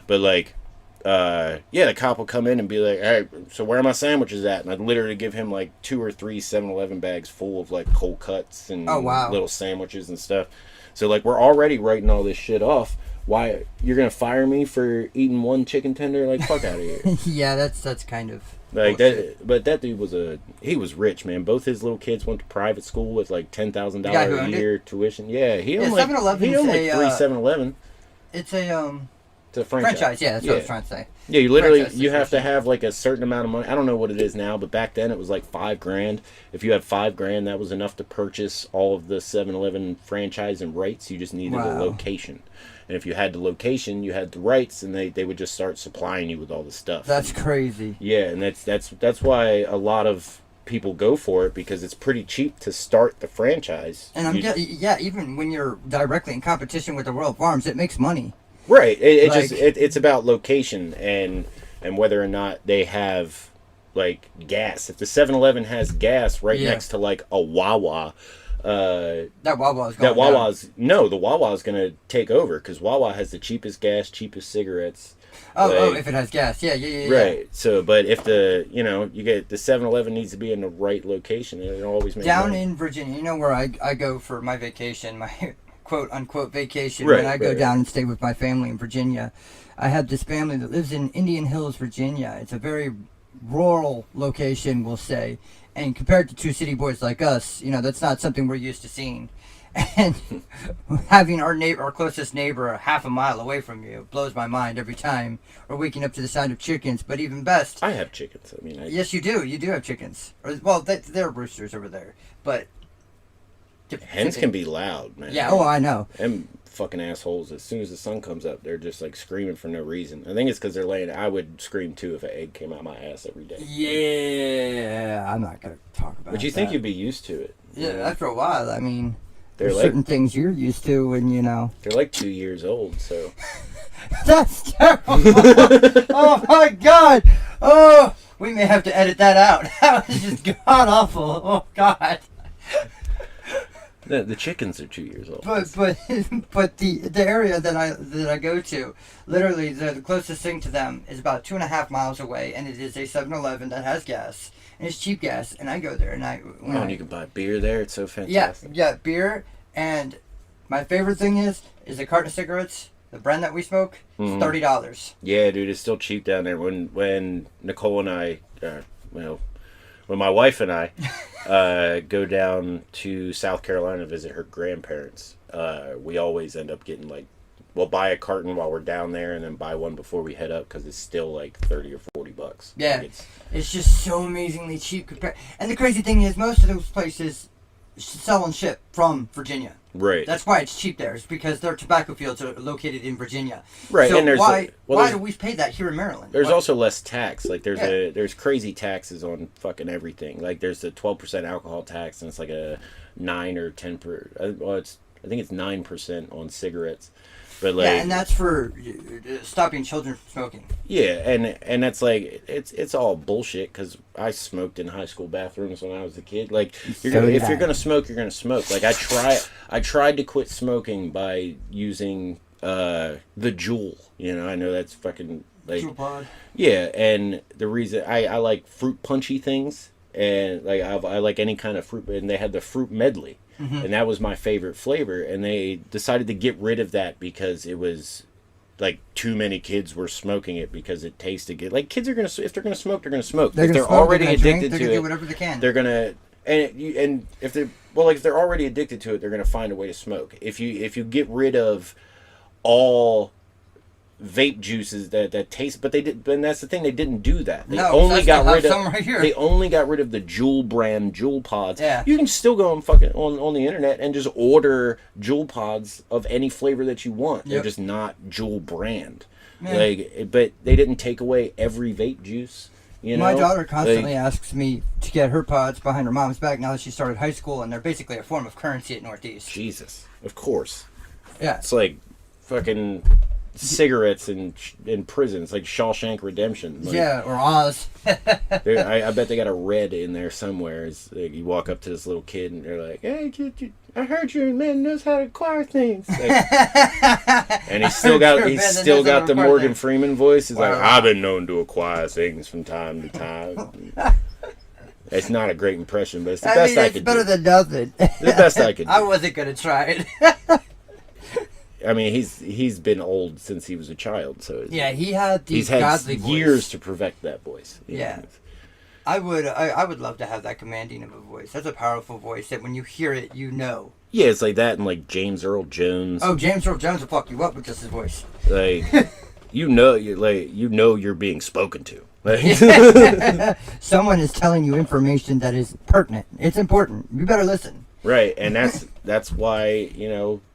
But like, the cop will come in and be like, "Hey, so where are my sandwiches at?" And I'd literally give him like 2 or 3 7-Eleven bags full of like cold cuts and little sandwiches and stuff. So like, we're already writing all this shit off. Why you're gonna fire me for eating one chicken tender? Like, fuck out of here. Yeah, that's kind of like bullshit. that. But that dude was rich, man. Both his little kids went to private school with like $10,000 a year tuition. Yeah, he owned like 3 7-Eleven. It's a It's a franchise. Yeah, that's what I was trying to say. Yeah, you have to have like a certain amount of money. I don't know what it is now, but back then it was like $5,000. If you had $5,000, that was enough to purchase all of the 7-Eleven franchise and rights. You just needed a location. And if you had the location, you had the rights, and they would just start supplying you with all the stuff. That's crazy. Yeah, and that's why a lot of people go for it, because it's pretty cheap to start the franchise. And even when you're directly in competition with the Royal Farms, it makes money. Right. It's about location and whether or not they have like gas. If the 7-Eleven has gas right next to like a Wawa, that Wawa's the Wawa is going to take over, because Wawa has the cheapest gas, cheapest cigarettes. If it has gas, yeah. Right. So, but if the you get the 7-Eleven needs to be in the right location, it'll always make down money. in Virginia. You know where I go for my vacation, my quote unquote vacation, when I go down and stay with my family in Virginia. I have this family that lives in Indian Hills, Virginia. It's a very rural location, we'll say. And compared to two city boys like us, that's not something we're used to seeing. And having our closest neighbor a half a mile away from you blows my mind every time. Or waking up to the sound of chickens, but even best. I have chickens. Yes, you do. You do have chickens. They're roosters over there, but hens can be loud, man. Yeah. Oh, I know. Them fucking assholes. As soon as the sun comes up, they're just like screaming for no reason. I think it's because they're laying. I would scream too if an egg came out my ass every day. Yeah, I'm not gonna talk about. But you think you'd be used to it? Yeah, after a while. I mean, there's like, certain things you're used to, and they're like 2 years old. So that's terrible. Oh my god. Oh, we may have to edit that out. That was just god awful. Oh god. The chickens are 2 years old. But the area that I go to, literally the closest thing to them is about 2.5 miles away, and it is a 7-Eleven that has gas, and it's cheap gas, and I go there, and you can buy beer there. It's so fantastic. Yeah, beer, and my favorite thing is a carton of cigarettes. The brand that we smoke, is $30. Yeah, dude, it's still cheap down there. When Nicole and I, when my wife and I go down to South Carolina to visit her grandparents, we always end up getting we'll buy a carton while we're down there, and then buy one before we head up, because it's still like $30 or $40. Yeah, it's just so amazingly cheap compared. And the crazy thing is, most of those places sell and ship from Virginia. Right. That's why it's cheap there. It's because their tobacco fields are located in Virginia. Right. So and there's why do we pay that here in Maryland? There's also less tax. Like there's crazy taxes on fucking everything. Like there's a 12% alcohol tax, and it's like a 9 or 10%. Well, I think it's 9% on cigarettes. But and that's for stopping children from smoking. Yeah, and that's it's all bullshit, because I smoked in high school bathrooms when I was a kid. Like if you're gonna smoke, you're gonna smoke. Like I tried to quit smoking by using the Juul. I know that's fucking Juul pod. Yeah, and the reason I like fruit punchy things, and I like any kind of fruit, and they had the fruit medley. Mm-hmm. And that was my favorite flavor, and they decided to get rid of that because it was like too many kids were smoking it because it tasted good. Like kids are if they're gonna smoke, they're gonna smoke. If they're already addicted to it, do whatever they can. They're gonna and if they're already addicted to it, they're gonna find a way to smoke. If you get rid of all vape juices that taste, but that's the thing, they didn't do that. They only got rid of they only got rid of the Juul brand Juul pods. Yeah. You can still go and fucking on the internet and just order Juul pods of any flavor that you want. Yep. They're just not Juul brand. Yeah. But they didn't take away every vape juice. You know? My daughter constantly asks me to get her pods behind her mom's back now that she started high school, and they're basically a form of currency at Northeast. Jesus, of course. Yeah. It's like fucking cigarettes in prison. It's like Shawshank Redemption. Like, Yeah, or Oz. I bet they got a red in there somewhere. It's like you walk up to this little kid and they're like, "Hey, kid, I heard your man knows how to acquire things." Like, and he's still got the Morgan Freeman voice. He's like, "I've been known to acquire things from time to time." It's not a great impression, but it's the best I could do. It's better than nothing. The best I could do. I wasn't gonna try it. I mean, he's been old since he was a child, so yeah, he had the he's had godly years voice. to perfect that voice. Yeah. I would love to have that commanding of a voice. That's a powerful voice that when you hear it, you know. Yeah, it's like that and like James Earl Jones. Oh, James Earl Jones will fuck you up with just his voice. Like you're being spoken to. Like, someone is telling you information that is pertinent. It's important. You better listen. Right, and that's why,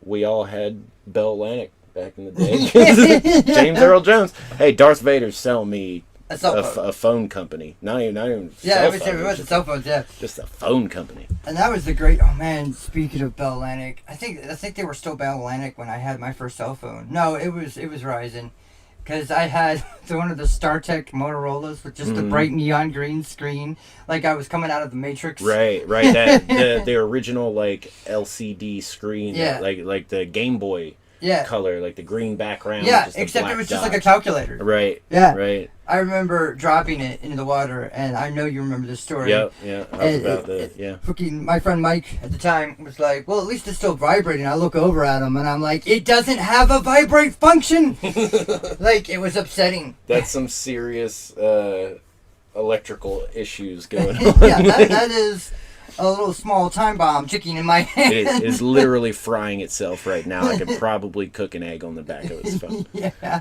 we all had Bell Atlantic back in the day. James Earl Jones. Hey, Darth Vader's selling me a phone company. Not even yeah, cell phone. it was cell phones, yeah. Just a phone company. And that was the great, oh man, speaking of Bell Atlantic, I think they were still Bell Atlantic when I had my first cell phone. No, it was Verizon. Because I had one of the StarTech Motorola's with just the bright neon green screen, like I was coming out of the Matrix. Right. That the original like LCD screen, yeah. like the Game Boy color, like the green background. Yeah, just except it was just dot. like a calculator. Right. Yeah. Right. I remember dropping it into the water, and I know you remember this story. Yeah. I was about that. Yeah. Fucking my friend Mike at the time was like, "Well, at least it's still vibrating." I look over at him, and I'm like, "It doesn't have a vibrate function." Like it was upsetting. That's some serious electrical issues going on. Yeah, that is a little small time bomb ticking in my hand. It is literally frying itself right now. I could probably cook an egg on the back of his phone. Yeah.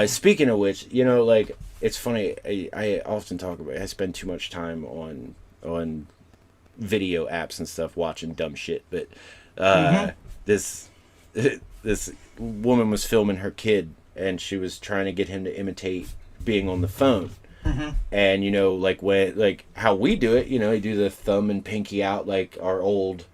Speaking of which, like it's funny. I often talk about. I spend too much time on video apps and stuff, watching dumb shit. But this woman was filming her kid, and she was trying to get him to imitate being on the phone. And like how we do it, you do the thumb and pinky out like our old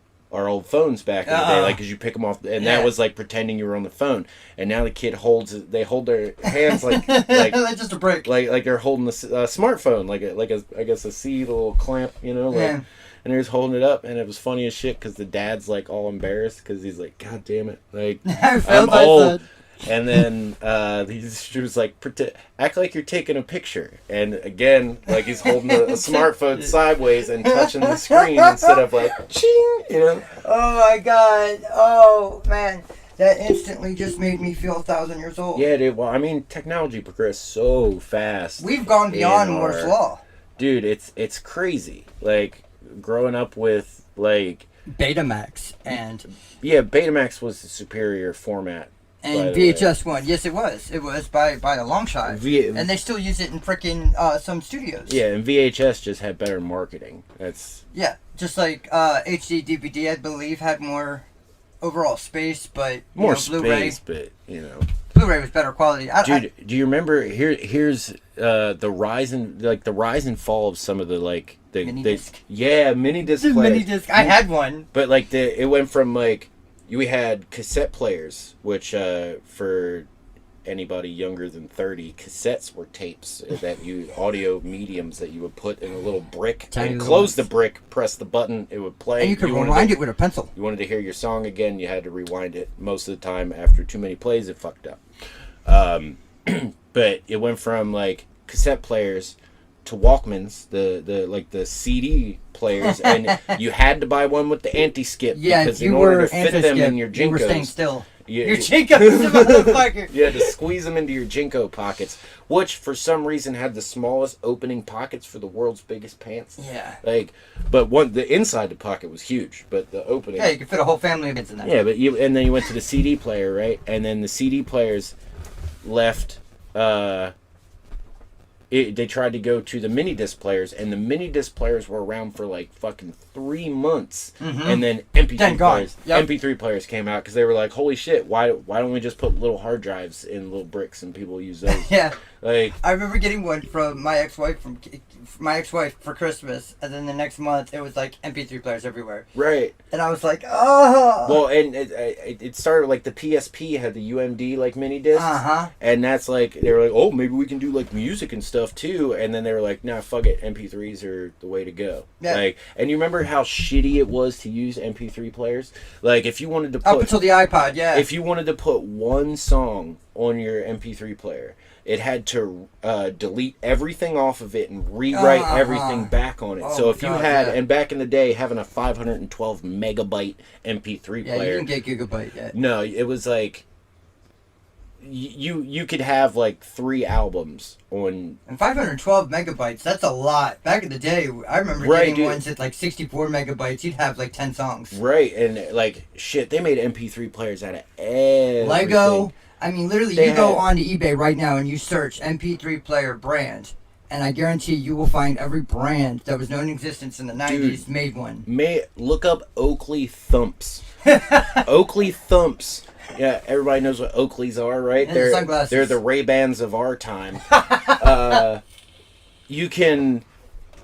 phones back in the day, like because you pick them off, and that was like pretending you were on the phone. And now the kid hold their hands like just a break, like they're holding a smartphone, like I guess a C little clamp, And he was holding it up, and it was funny as shit because the dad's like all embarrassed because he's like, "God damn it, like I'm old." And then she was like, "Act like you're taking a picture." And again, like he's holding a smartphone sideways and touching the screen instead of like, ching, Oh my god! Oh man, that instantly just made me feel 1,000 years old. Yeah, dude. Well, I mean, technology progressed so fast. We've gone beyond Moore's law. Dude, it's crazy. Like growing up with like Betamax and Betamax was the superior format. And VHS one, yes, it was. It was by a long shot. And they still use it in frickin' some studios. Yeah, and VHS just had better marketing. Just like HD DVD, I believe, had more overall space, but more Blu-ray, space, but Blu-ray was better quality. Dude, do you remember? Here's the rise and fall of some of the like the mini disc. Mini disc players. Mini disc. I had one, but like it went from like. We had cassette players, which for anybody younger than 30, cassettes were tapes audio mediums that you would put in a little brick and close the brick, press the button, it would play. And you could rewind it with a pencil. You wanted to hear your song again, you had to rewind it. Most of the time, after too many plays, it fucked up. But it went from like cassette players to Walkmans, the CD players, and you had to buy one with the anti-skip because in order to fit them in your Jinkos, you were staying still. Your Jinkos, motherfucker. You had to squeeze them into your Jinko pockets, which for some reason had the smallest opening pockets for the world's biggest pants. Yeah. But the inside the pocket was huge, but the opening. Yeah, you could fit a whole family of kids in that. Yeah, and then you went to the CD player, right? And then the CD players left. They tried to go to the mini disc players, and the mini disc players were around for like fucking 3 months, and then MP3 players came out because they were like, "Holy shit! Why don't we just put little hard drives in little bricks and people use those?" Yeah. Like, I remember getting one from my ex-wife for Christmas, and then the next month it was like MP3 players everywhere. right. And I was like, oh. Well, and it started like the PSP had the UMD like mini discs, and that's like they were like, oh, maybe we can do like music and stuff too, and then they were like, nah, fuck it, MP3s are the way to go. Yeah. Like, and you remember how shitty it was to use MP3 players? Like, if you wanted to put up until the iPod, yeah. if you wanted to put one song on your MP3 player, it had to delete everything off of it and rewrite everything back on it. Oh so if God, you had, yeah. and back in the day, having a 512 megabyte MP3 yeah, player, you didn't get gigabyte yet. no, it was like you could have like 3 albums on. And 512 megabytes, that's a lot. Back in the day, I remember getting ones at like 64 megabytes. You'd have like 10 songs. Right, and like shit, they made MP3 players out of everything. Lego. I mean, literally, you go on to eBay right now and you search MP3 player brand, and I guarantee you will find every brand that was known in existence in the 90s made one. Look up Oakley Thumps. Oakley Thumps. Yeah, everybody knows what Oakleys are, right? And the sunglasses. They're the Ray-Bans of our time. You can...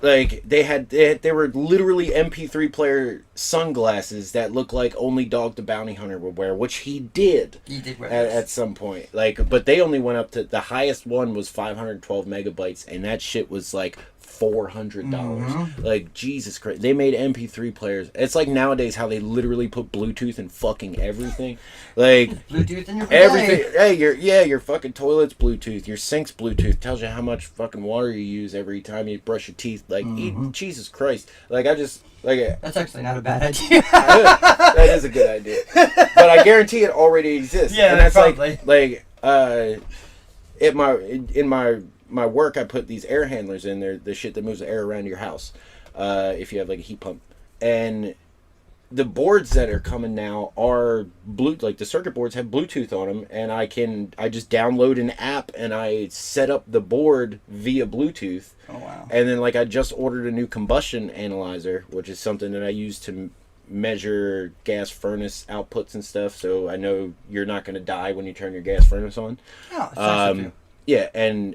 Like, they were literally MP3 player sunglasses that looked like only Dog the Bounty Hunter would wear, which he did. He did wear at some point. Like, but they only went up to, the highest one was 512 megabytes, and that shit was like $400. Like, Jesus Christ. They made MP3 players. It's like nowadays how they literally put Bluetooth in fucking everything. Like, Bluetooth in your everything. Hey, your fucking toilet's Bluetooth. Your sink's Bluetooth. Tells you how much fucking water you use every time you brush your teeth. Like, Jesus Christ. Like, I just... Like, that's actually not a bad idea. That is a good idea. But I guarantee it already exists. Yeah, and that's probably. In my work, I put these air handlers in there, the shit that moves the air around your house, if you have like a heat pump. And the boards that are coming now are like the circuit boards have Bluetooth on them, and I just download an app and I set up the board via Bluetooth. Oh wow. And then like I just ordered a new combustion analyzer, which is something that I use to measure gas furnace outputs and stuff, so I know you're not going to die when you turn your gas furnace on. Oh, that's yeah, and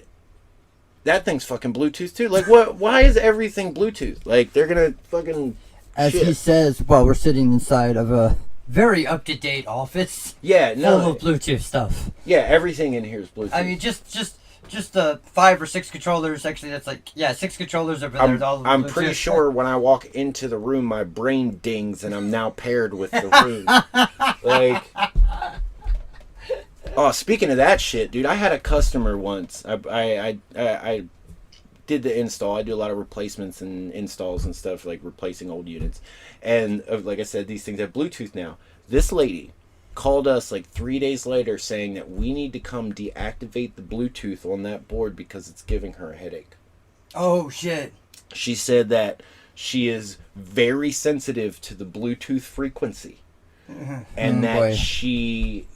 that thing's fucking Bluetooth too. Like, what? Why is everything Bluetooth? Like, they're gonna fucking. As shit. he says, while we're sitting inside of a very up-to-date office. Yeah, no. Full of Bluetooth stuff. Yeah, everything in here is Bluetooth. I mean, just 5 or 6 controllers. Actually, that's like 6 controllers over there. I'm pretty sure when I walk into the room, my brain dings, and I'm now paired with the room. Like. Oh, speaking of that shit, dude, I had a customer once. I did the install. I do a lot of replacements and installs and stuff, like replacing old units. And like I said, these things have Bluetooth now. This lady called us like 3 days later saying that we need to come deactivate the Bluetooth on that board because it's giving her a headache. Oh, shit. She said that she is very sensitive to the Bluetooth frequency. And that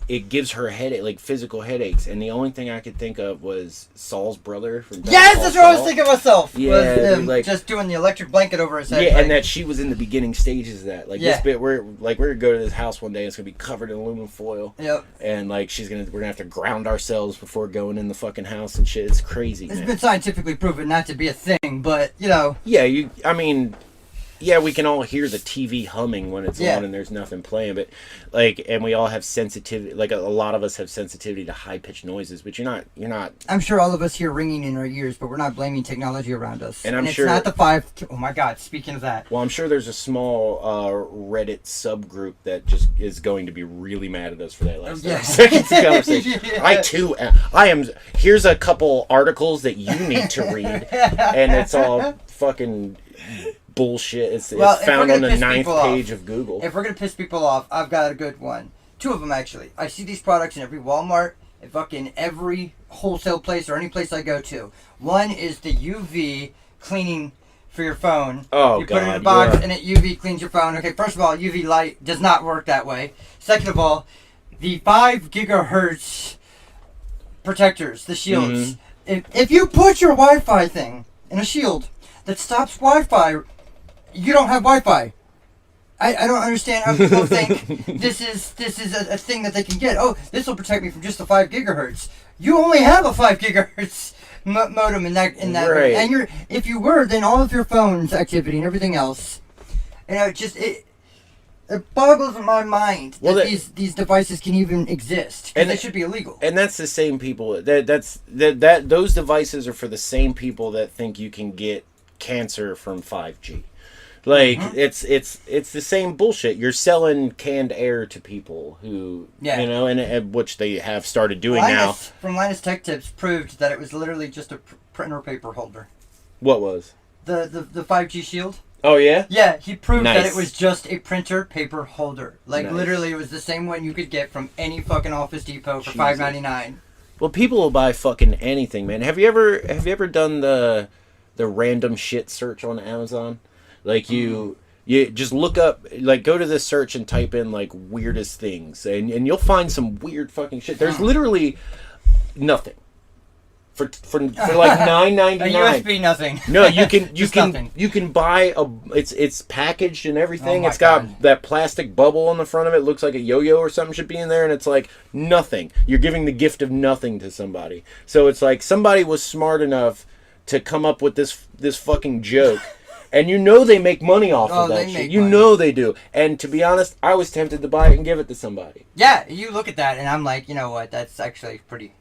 it gives her headache, like physical headaches, and the only thing I could think of was Saul's brother from that's what I was thinking myself. Yeah, was, like just doing the electric blanket over his head. Yeah, like, and that she was in the beginning stages of that. Like this bit, we're gonna go to this house one day. It's gonna be covered in aluminum foil. Yep. And like we're gonna have to ground ourselves before going in the fucking house and shit. It's crazy. It's been scientifically proven not to be a thing, but you know. Yeah, yeah, we can all hear the TV humming when it's on and there's nothing playing, but like, and we all have sensitivity. Like a lot of us have sensitivity to high pitched noises, but you're not. I'm sure all of us hear ringing in our ears, but we're not blaming technology around us. And it's not the 5. Oh my God! Speaking of that, well, I'm sure there's a small Reddit subgroup that just is going to be really mad at us for that last seconds of conversation. Yeah. I am. Here's a couple articles that you need to read, and it's all fucking bullshit. It's found on the 9th page of Google. If we're gonna piss people off, I've got a good one. 2 of them actually. I see these products in every Walmart, in fucking every wholesale place or any place I go to. One is the UV cleaning for your phone. Oh, you put it in a box and it UV cleans your phone. Okay, first of all, UV light does not work that way. Second of all, the 5 gigahertz protectors, the shields. If you put your Wi-Fi thing in a shield that stops Wi-Fi, you don't have Wi-Fi. I don't understand how people think this is a thing that they can get. Oh, this will protect me from just the 5 gigahertz. you only have a 5 gigahertz modem in that Right. and if you were, then all of your phone's activity and everything else, it boggles my mind that these devices can even exist, because they should be illegal. And that's the same people those devices are for the same people that think you can get cancer from 5G. Like it's the same bullshit. You're selling canned air to people who and which they have started doing now. From Linus Tech Tips proved that it was literally just a printer paper holder. What was the 5G shield? Oh yeah? Yeah, he proved Nice. that it was just a printer paper holder. Like Nice. literally, it was the same one you could get from any fucking Office Depot for $5.99. Well, people will buy fucking anything, man. Have you ever done the random shit search on Amazon? Like you just look up, like go to this search and type in like weirdest things, and you'll find some weird fucking shit. There's literally nothing for like $9.99. A USB nothing. No, you can nothing. you can buy it's packaged and everything. Oh my It's got God. that plastic bubble on the front of it. Looks like a yo-yo or something should be in there, and it's like nothing. You're giving the gift of nothing to somebody. So it's like somebody was smart enough to come up with this fucking joke. And they make money off of that shit. You know they do. And to be honest, I was tempted to buy it and give it to somebody. Yeah, you look at that, and I'm like, you know what? That's actually pretty.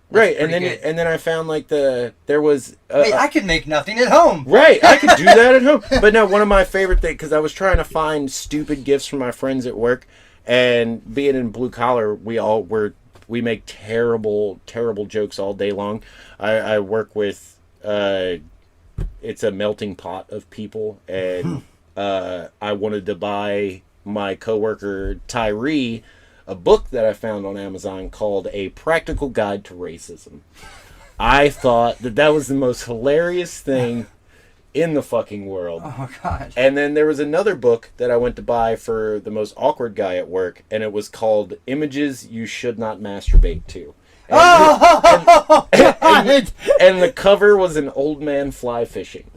Right, pretty and good. then I found like there was. Wait, I could make nothing at home. Right, I could do that at home. But no, one of my favorite things, because I was trying to find stupid gifts for my friends at work, and being in blue collar, we make terrible jokes all day long. I work with. It's a melting pot of people, and I wanted to buy my coworker Tyree a book that I found on Amazon called A Practical Guide to Racism. I thought that was the most hilarious thing in the fucking world. Oh God! And then there was another book that I went to buy for the most awkward guy at work, and it was called Images You Should Not Masturbate To. And the cover was an old man fly fishing.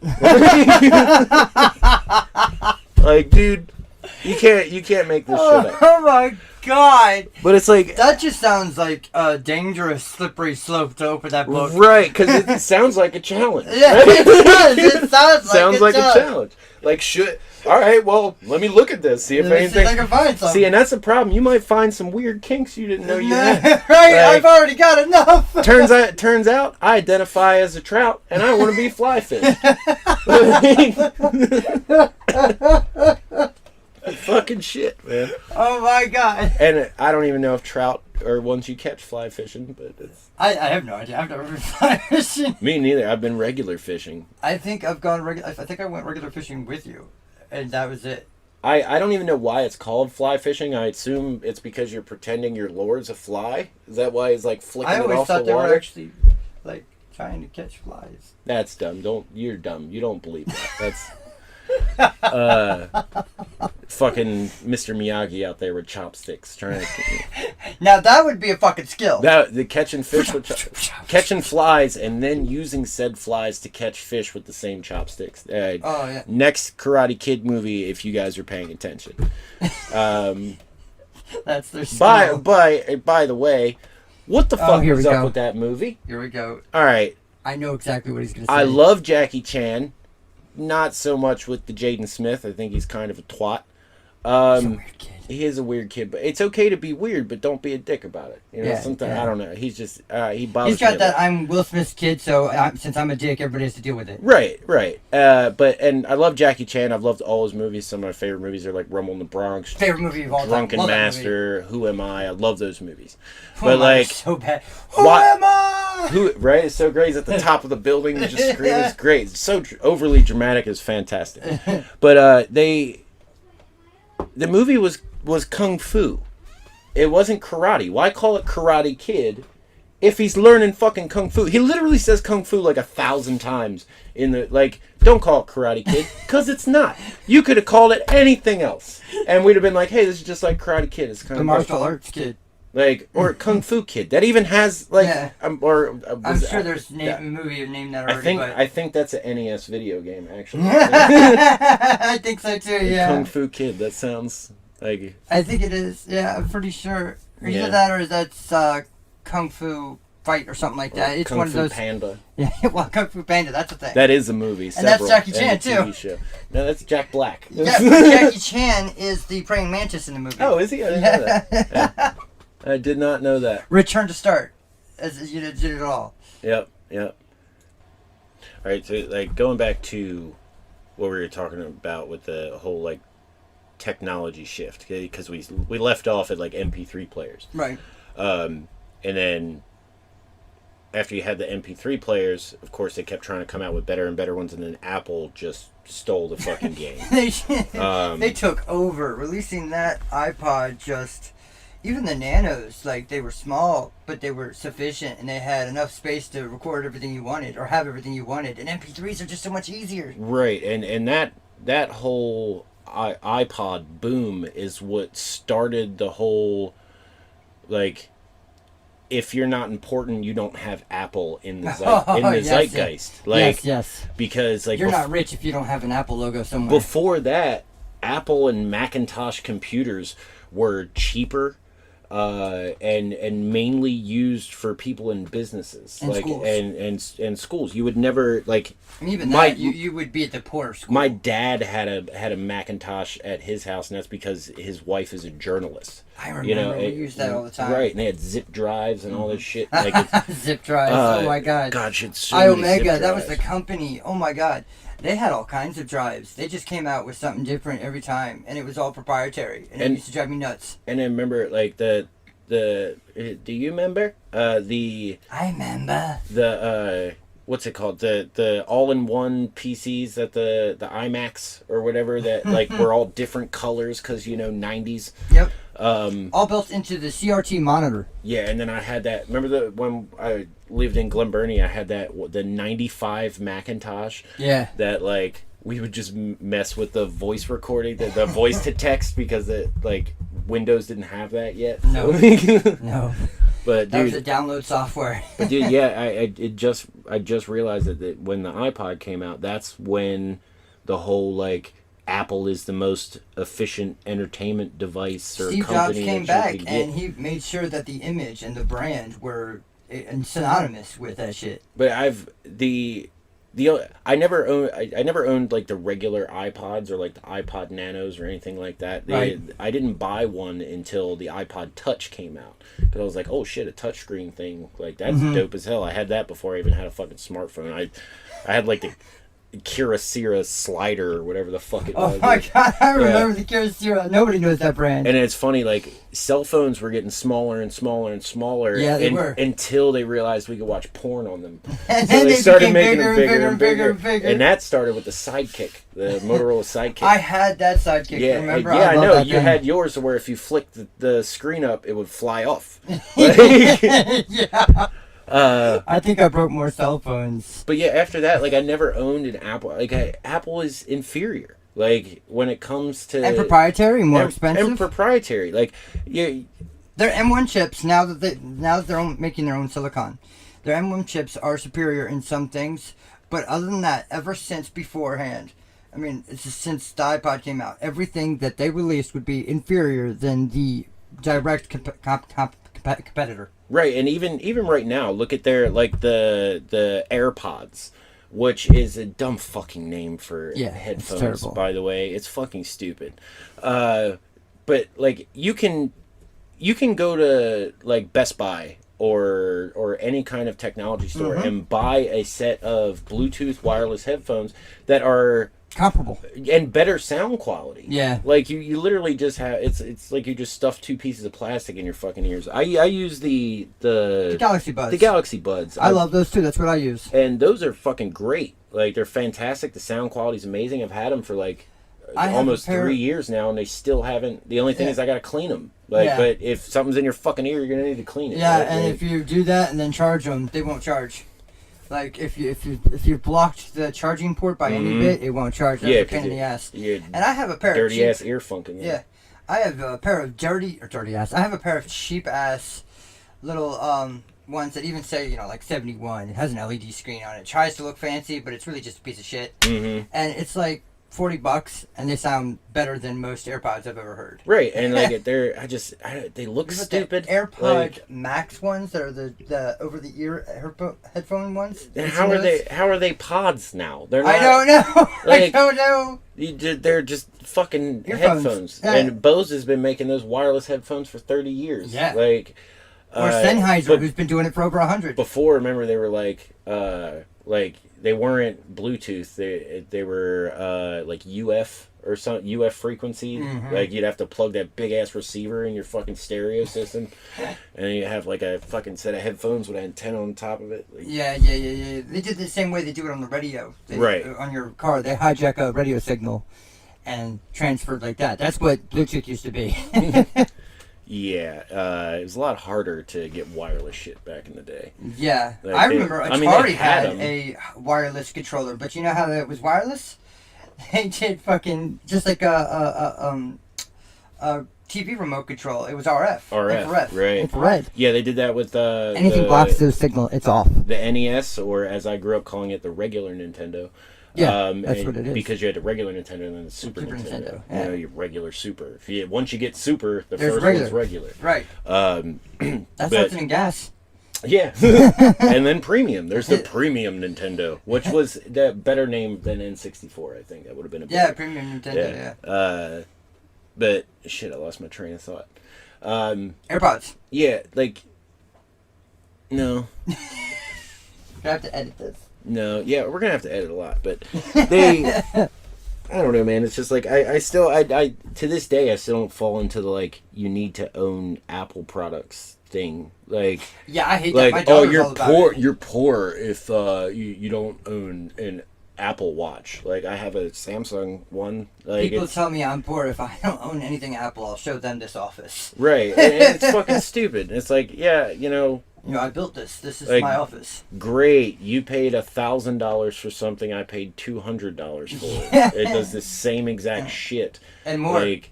Like, dude, you can't make this shit up. Oh my God! But it's like That just sounds like a dangerous, slippery slope to open that book. right, because it sounds like a challenge. Yeah, right? it does. It Sounds like does. a challenge. Like, all right, well, let me look at this, see if Let me see anything. if I can find something. See, and that's the problem. You might find some weird kinks you didn't know you had. Right, Like, I've already got enough. turns out, I identify as a trout, and I want to be fly fish. Fucking shit, man. Oh my God! And I don't even know if trout are ones you catch fly fishing, but it's I have no idea. I've never been fly fishing. me neither. I've been regular fishing. I think I've gone regular. I think I went regular fishing with you, and that was it. I don't even know why it's called fly fishing. I assume it's because you're pretending your lure's a fly. Is that why it's like flicking I it always off thought the they water? were actually like trying to catch flies. That's dumb. You're dumb. You don't believe that. That's fucking Mr. Miyagi out there with chopsticks trying to Now that would be a fucking skill. the catching fish with catching flies and then using said flies to catch fish with the same chopsticks. Oh yeah. Next Karate Kid movie, if you guys are paying attention. That's their skill. By the way, what the fuck here was we up go. with that movie? Here we go. All right, I know exactly what he's gonna say. I love Jackie Chan. Not so much with the Jaden Smith. I think he's kind of a twat. He's a weird kid. He is a weird kid, but it's okay to be weird, but don't be a dick about it. You know, Yeah, sometimes yeah. I don't know. He's just he bothers He's got me. that I'm Will Smith's kid, so since I'm a dick, everybody has to deal with it. Right. And I love Jackie Chan. I've loved all his movies. Some of my favorite movies are like Rumble in the Bronx, Favorite movie of all time. Drunken Love that Master, Who Am I? I love those movies. movie. But like, so bad. Who why- am I? right? It's so great. He's at the top of the building, just screaming. It's great. It's so overly dramatic. It's fantastic. But the movie was kung fu. It wasn't karate. Why call it Karate Kid if he's learning fucking kung fu? He literally says kung fu like 1,000 times in the like. Don't call it Karate Kid because it's not. You could have called it anything else, and we'd have been like, "Hey, this is just like Karate Kid. It's kind The of martial arts kid. like or Kung Fu Kid that even has like Yeah. I'm sure there's a movie named that already. I think that's an NES video game actually. I think so too. Yeah. Kung Fu Kid. That sounds like I think it is. Yeah, I'm pretty sure. Either Yeah. that or that's Kung Fu fight or something like that. It's Kung one of Fu those. Panda. Yeah, well, Kung Fu Panda, that's a thing. That is a movie. And that's Jackie and Chan, a TV too. Show. No, that's Jack Black. Yeah, but Jackie Chan is the praying mantis in the movie. Oh, is he? I didn't know that. Yeah. I did not know that. Return to start, as you did it all. Yep. All right, so like going back to what we were talking about with the whole like technology shift, because we left off at like MP3 players, Right. and then after you had the MP3 players, of course they kept trying to come out with better and better ones, and then Apple just stole the fucking game. They took over, releasing that iPod. Just even the Nanos, like they were small, but they were sufficient, and they had enough space to record everything you wanted or have everything you wanted. And MP3s are just so much easier. Right, and that whole iPod boom is what started the whole, like, if you're not important, you don't have Apple in the Yes, zeitgeist. yes. Like, Yes. because like You're not rich if you don't have an Apple logo somewhere. before that, Apple and Macintosh computers were cheaper. And mainly used for people in businesses, And like schools. and schools. You would never like. And even my- that, you would be at the poor school. My dad had a Macintosh at his house, and that's because his wife is a journalist. I remember we used that all the time. Right, and they had zip drives and all this shit. Like it's, Zip drives. Oh my god. God, shit, so many zip iOmega, that was the drives. company. Oh my god. They had all kinds of drives. They just came out with something different every time, and it was all proprietary, and it used to drive me nuts. And I remember like the do you remember I remember. the what's it called, the all-in-one PCs that the iMacs or whatever that like were all different colors because 90s. Yep. All built into the CRT monitor. Yeah, and then I had that. Remember when I lived in Glen Burnie, I had the 95 Macintosh. Yeah. That like we would just mess with the voice recording, the voice to text, because like Windows didn't have that yet. No. So. No. But That was dude, the download software. but dude, yeah, I just realized that when the iPod came out, that's when the whole like Apple is the most efficient entertainment device or Steve Jobs company came that you back, could get. and he made sure that the image and the brand were synonymous with that shit. But I never owned like the regular iPods or like the iPod Nanos or anything like that. Right. I didn't buy one until the iPod Touch came out, because I was like, oh shit, a touchscreen thing, like that's dope as hell. I had that before I even had a fucking smartphone. I had like the Kyocera slider or whatever the fuck it was. Oh my god, I remember the Kyocera. Nobody knows that brand. And it's funny, like, cell phones were getting smaller and smaller and smaller. Yeah, they were. Until they realized we could watch porn on them. And So then they they started became making bigger them and bigger bigger and and bigger bigger. and bigger. And that started with the Sidekick, the Motorola Sidekick. I had that Sidekick, remember? Yeah, I love know. that You thing. had yours where if you flicked the screen up, it would fly off. Yeah. Uh, I think I broke more cell phones. But yeah, after that, like, I never owned an Apple. Like, Apple is inferior. Like, when it comes to... And proprietary, more and- expensive. And proprietary. Like, yeah, Their M1 chips, now that they're making their own silicon, their M1 chips are superior in some things, but other than that, ever since beforehand, I mean, it's just since the iPod came out, everything that they released would be inferior than the direct competitor. right, and even right now, look at their, like, the AirPods, which is a dumb fucking name for Yeah, it's headphones, terrible. by the way. It's fucking stupid. But, like, you can go to, like, Best Buy or any kind of technology store and buy a set of Bluetooth wireless headphones that are Comparable. and better sound quality. Yeah. Like you literally just have it's like you just stuff two pieces of plastic in your fucking ears. I use the Galaxy Buds. The Galaxy Buds. I love those too. That's what I use. and those are fucking great. Like, they're fantastic. The sound quality's amazing. I've had them for like I have almost a pair- 3 years now, and they still haven't. The only thing Yeah. is I gotta clean them. Like, Yeah. but if something's in your fucking ear, you're gonna need to clean it. Yeah, right? and Like, if you do that and then charge them, they won't charge. Like if you blocked the charging port by any bit, it won't charge. That's yeah, a pain in the ass. you And I have a pair of dirty cheap, ass ear funk in there. Yeah, I have a pair of dirty ass. I have a pair of cheap ass little ones that even say like 71. It has an LED screen on it. It tries to look fancy, but it's really just a piece of shit. Mm-hmm. And it's like $40 and they sound better than most AirPods I've ever heard. Right, and like they look stupid. The AirPod like, Max ones that are the over the ear headphone ones. And how are they pods now? They're not. I don't know. Like, I don't know. They're just fucking Earphones. headphones. Yeah. And Bose has been making those wireless headphones for 30 years. Yeah. Like, Or Sennheiser, who's been doing it for over 100. Before, remember, they were like they weren't Bluetooth. They were like UF or some UF frequency. Mm-hmm. Like you'd have to plug that big ass receiver in your fucking stereo system, and you have like a fucking set of headphones with an antenna on top of it. Like, Yeah. They did the same way they do it on the radio. Right. On your car, they hijack a radio signal and transfer it like that. That's what Bluetooth used to be. Yeah, it was a lot harder to get wireless shit back in the day. Yeah, Like, I remember they Atari had had a wireless controller, but you know how it was wireless? They did fucking just like a TV remote control. It was RF. Infrared. Right. Infrared. Yeah, they did that with Anything blocks those signal, it's off. the NES, or as I grew up calling it, the regular Nintendo. Yeah, that's what it is. Because you had the regular Nintendo and then the Super Nintendo. Yeah. You know, your regular Super. Once you get Super, the There's first regular. one's regular. Right. That's something in gas. Yeah. And then Premium. There's the Premium Nintendo, which was the better name than N64, I think. That would have been a better. Premium Nintendo, yeah. But, shit, I lost my train of thought. AirPods. Yeah, like, no. I have to edit this. No, yeah, we're gonna have to edit a lot, but they, I don't know, man. It's just like I still to this day I still don't fall into the like you need to own Apple products thing. Like, Yeah, I hate like that. My daughter's you're all about poor. it. You're poor if you don't own an Apple Watch. Like I have a Samsung one. Like People tell me I'm poor if I don't own anything Apple. I'll show them this office. right, and it's fucking stupid. It's like, yeah, I built this. This is Like, my office. great, you paid $1,000 for something I paid $200 for. It does the same exact shit And more. Like,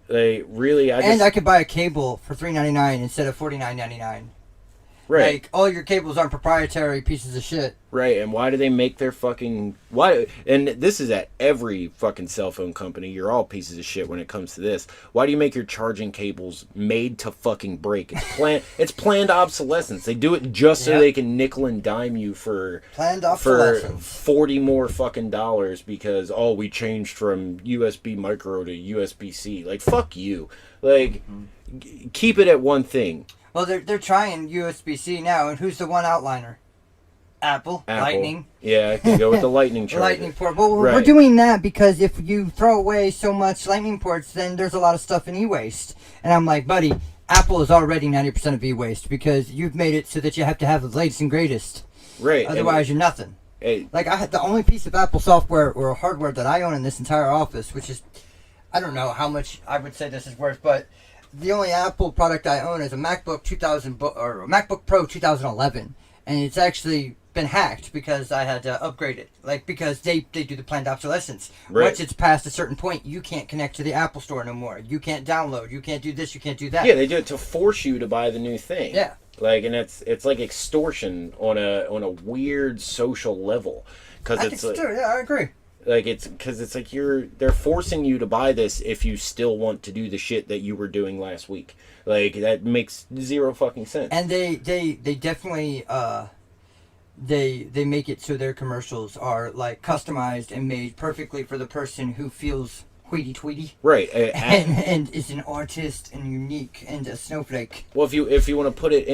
they really, I could buy a cable for $3.99 instead of $49.99. right, Like, all your cables aren't proprietary pieces of shit. right. And why do they make their fucking why? And this is at every fucking cell phone company. You're all pieces of shit when it comes to this. Why do you make your charging cables made to fucking break? It's planned obsolescence. They do it just so Yep. they can nickel and dime you for Planned for obsolescence. 40 more fucking dollars because we changed from USB micro to USB-C. Like, fuck you. Like, keep it at one thing. Well, they're trying USB-C now, and who's the one outliner? Apple. Lightning. Yeah, I can go with the Lightning charger. Lightning port. Well, we're Right. doing that because if you throw away so much Lightning ports, then there's a lot of stuff in e-waste. And I'm like, buddy, Apple is already 90% of e-waste because you've made it so that you have to have the latest and greatest. Right. Otherwise, you're nothing. Hey, Like, I had the only piece of Apple software or hardware that I own in this entire office, which is, I don't know how much I would say this is worth, but the only Apple product I own is a MacBook or a MacBook Pro 2011, and it's actually been hacked because I had to upgrade it. Like, because they do the planned obsolescence. Right. Once it's past a certain point, you can't connect to the Apple Store no more. You can't download. You can't do this. You can't do that. yeah, they do it to force you to buy the new thing. Yeah. Like, and it's like extortion on a weird social level, because I it's can like, still, yeah, I agree. like it's because it's like they're forcing you to buy this if you still want to do the shit that you were doing last week. Like, that makes zero fucking sense. And they definitely they make it so their commercials are like customized and made perfectly for the person who feels hoity-toity right. and is an artist and unique and a snowflake. Well, if you want to put it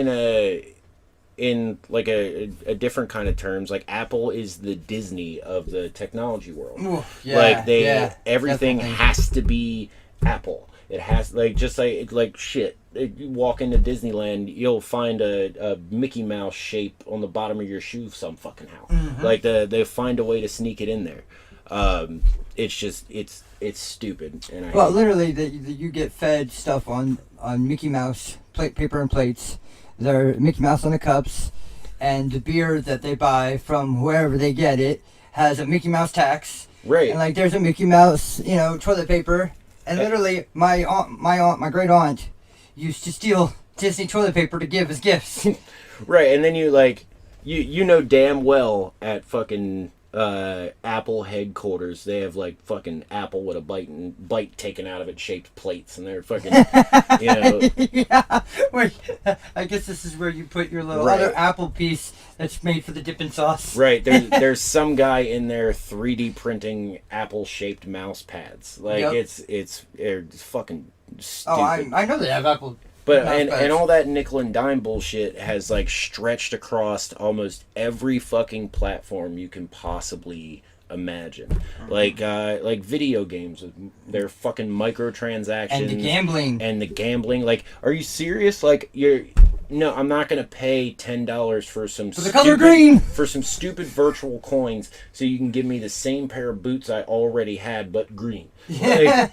in like a different kind of terms, like Apple is the Disney of the technology world. Oof, yeah, Like yeah, everything definitely. has to be Apple. It has just like shit. You walk into Disneyland, you'll find a Mickey Mouse shape on the bottom of your shoe some fucking how. Mm-hmm. Like they find a way to sneak it in there. It's just it's stupid. And Well, literally, you get fed stuff on Mickey Mouse paper and plates. They're Mickey Mouse on the cups, and the beer that they buy from wherever they get it has a Mickey Mouse tax. right. And like, there's a Mickey Mouse, toilet paper. And literally, my great aunt, used to steal Disney toilet paper to give as gifts. Right, and then you know damn well at fucking Apple headquarters. They have like fucking Apple with a bite taken out of it, shaped plates, and they're fucking, you know. Yeah. Wait, I guess this is where you put your little other Apple piece that's made for the dipping sauce. Right. There's some guy in there 3D printing Apple shaped mouse pads. Like it's fucking stupid. Oh, I know they have Apple. But and all that nickel and dime bullshit has like stretched across almost every fucking platform you can possibly imagine. Like video games with their fucking microtransactions and the gambling. Like, are you serious? Like, no, I'm not gonna pay $10 for the color green for some stupid virtual coins so you can give me the same pair of boots I already had but green. Yeah.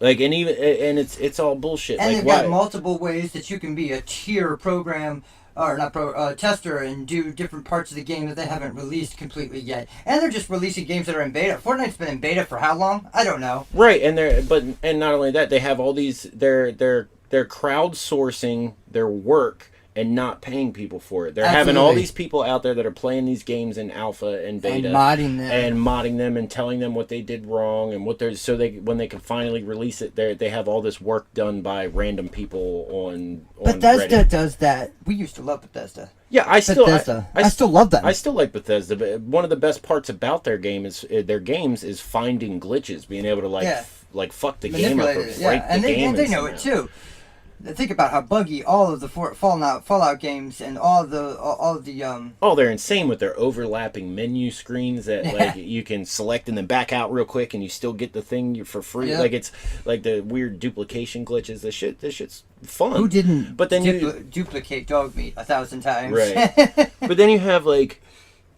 Like, and it's all bullshit. And like, they've got multiple ways that you can be a tier program, or not tester, and do different parts of the game that they haven't released completely yet. And they're just releasing games that are in beta. Fortnite's been in beta for how long? I don't know. Right, and not only that, they have all these. They're crowdsourcing their work and not paying people for it. They're having all these people out there that are playing these games in alpha and beta and modding them and telling them what they did wrong and what they're when they can finally release it, they have all this work done by random people on Bethesda Reddit. Does that. We used to love Bethesda. Yeah, I still love them. I still like Bethesda, but one of the best parts about their games is finding glitches, being able to fuck the game up or break the game. And they know it too. Think about how buggy all of the Fallout games and all the Oh, they're insane with their overlapping menu screens that like you can select and then back out real quick and you still get the thing for free. Yep. Like it's like the weird duplication glitches. This shit's fun. Who didn't? But then duplicate dog meat 1,000 times. Right. But then you have like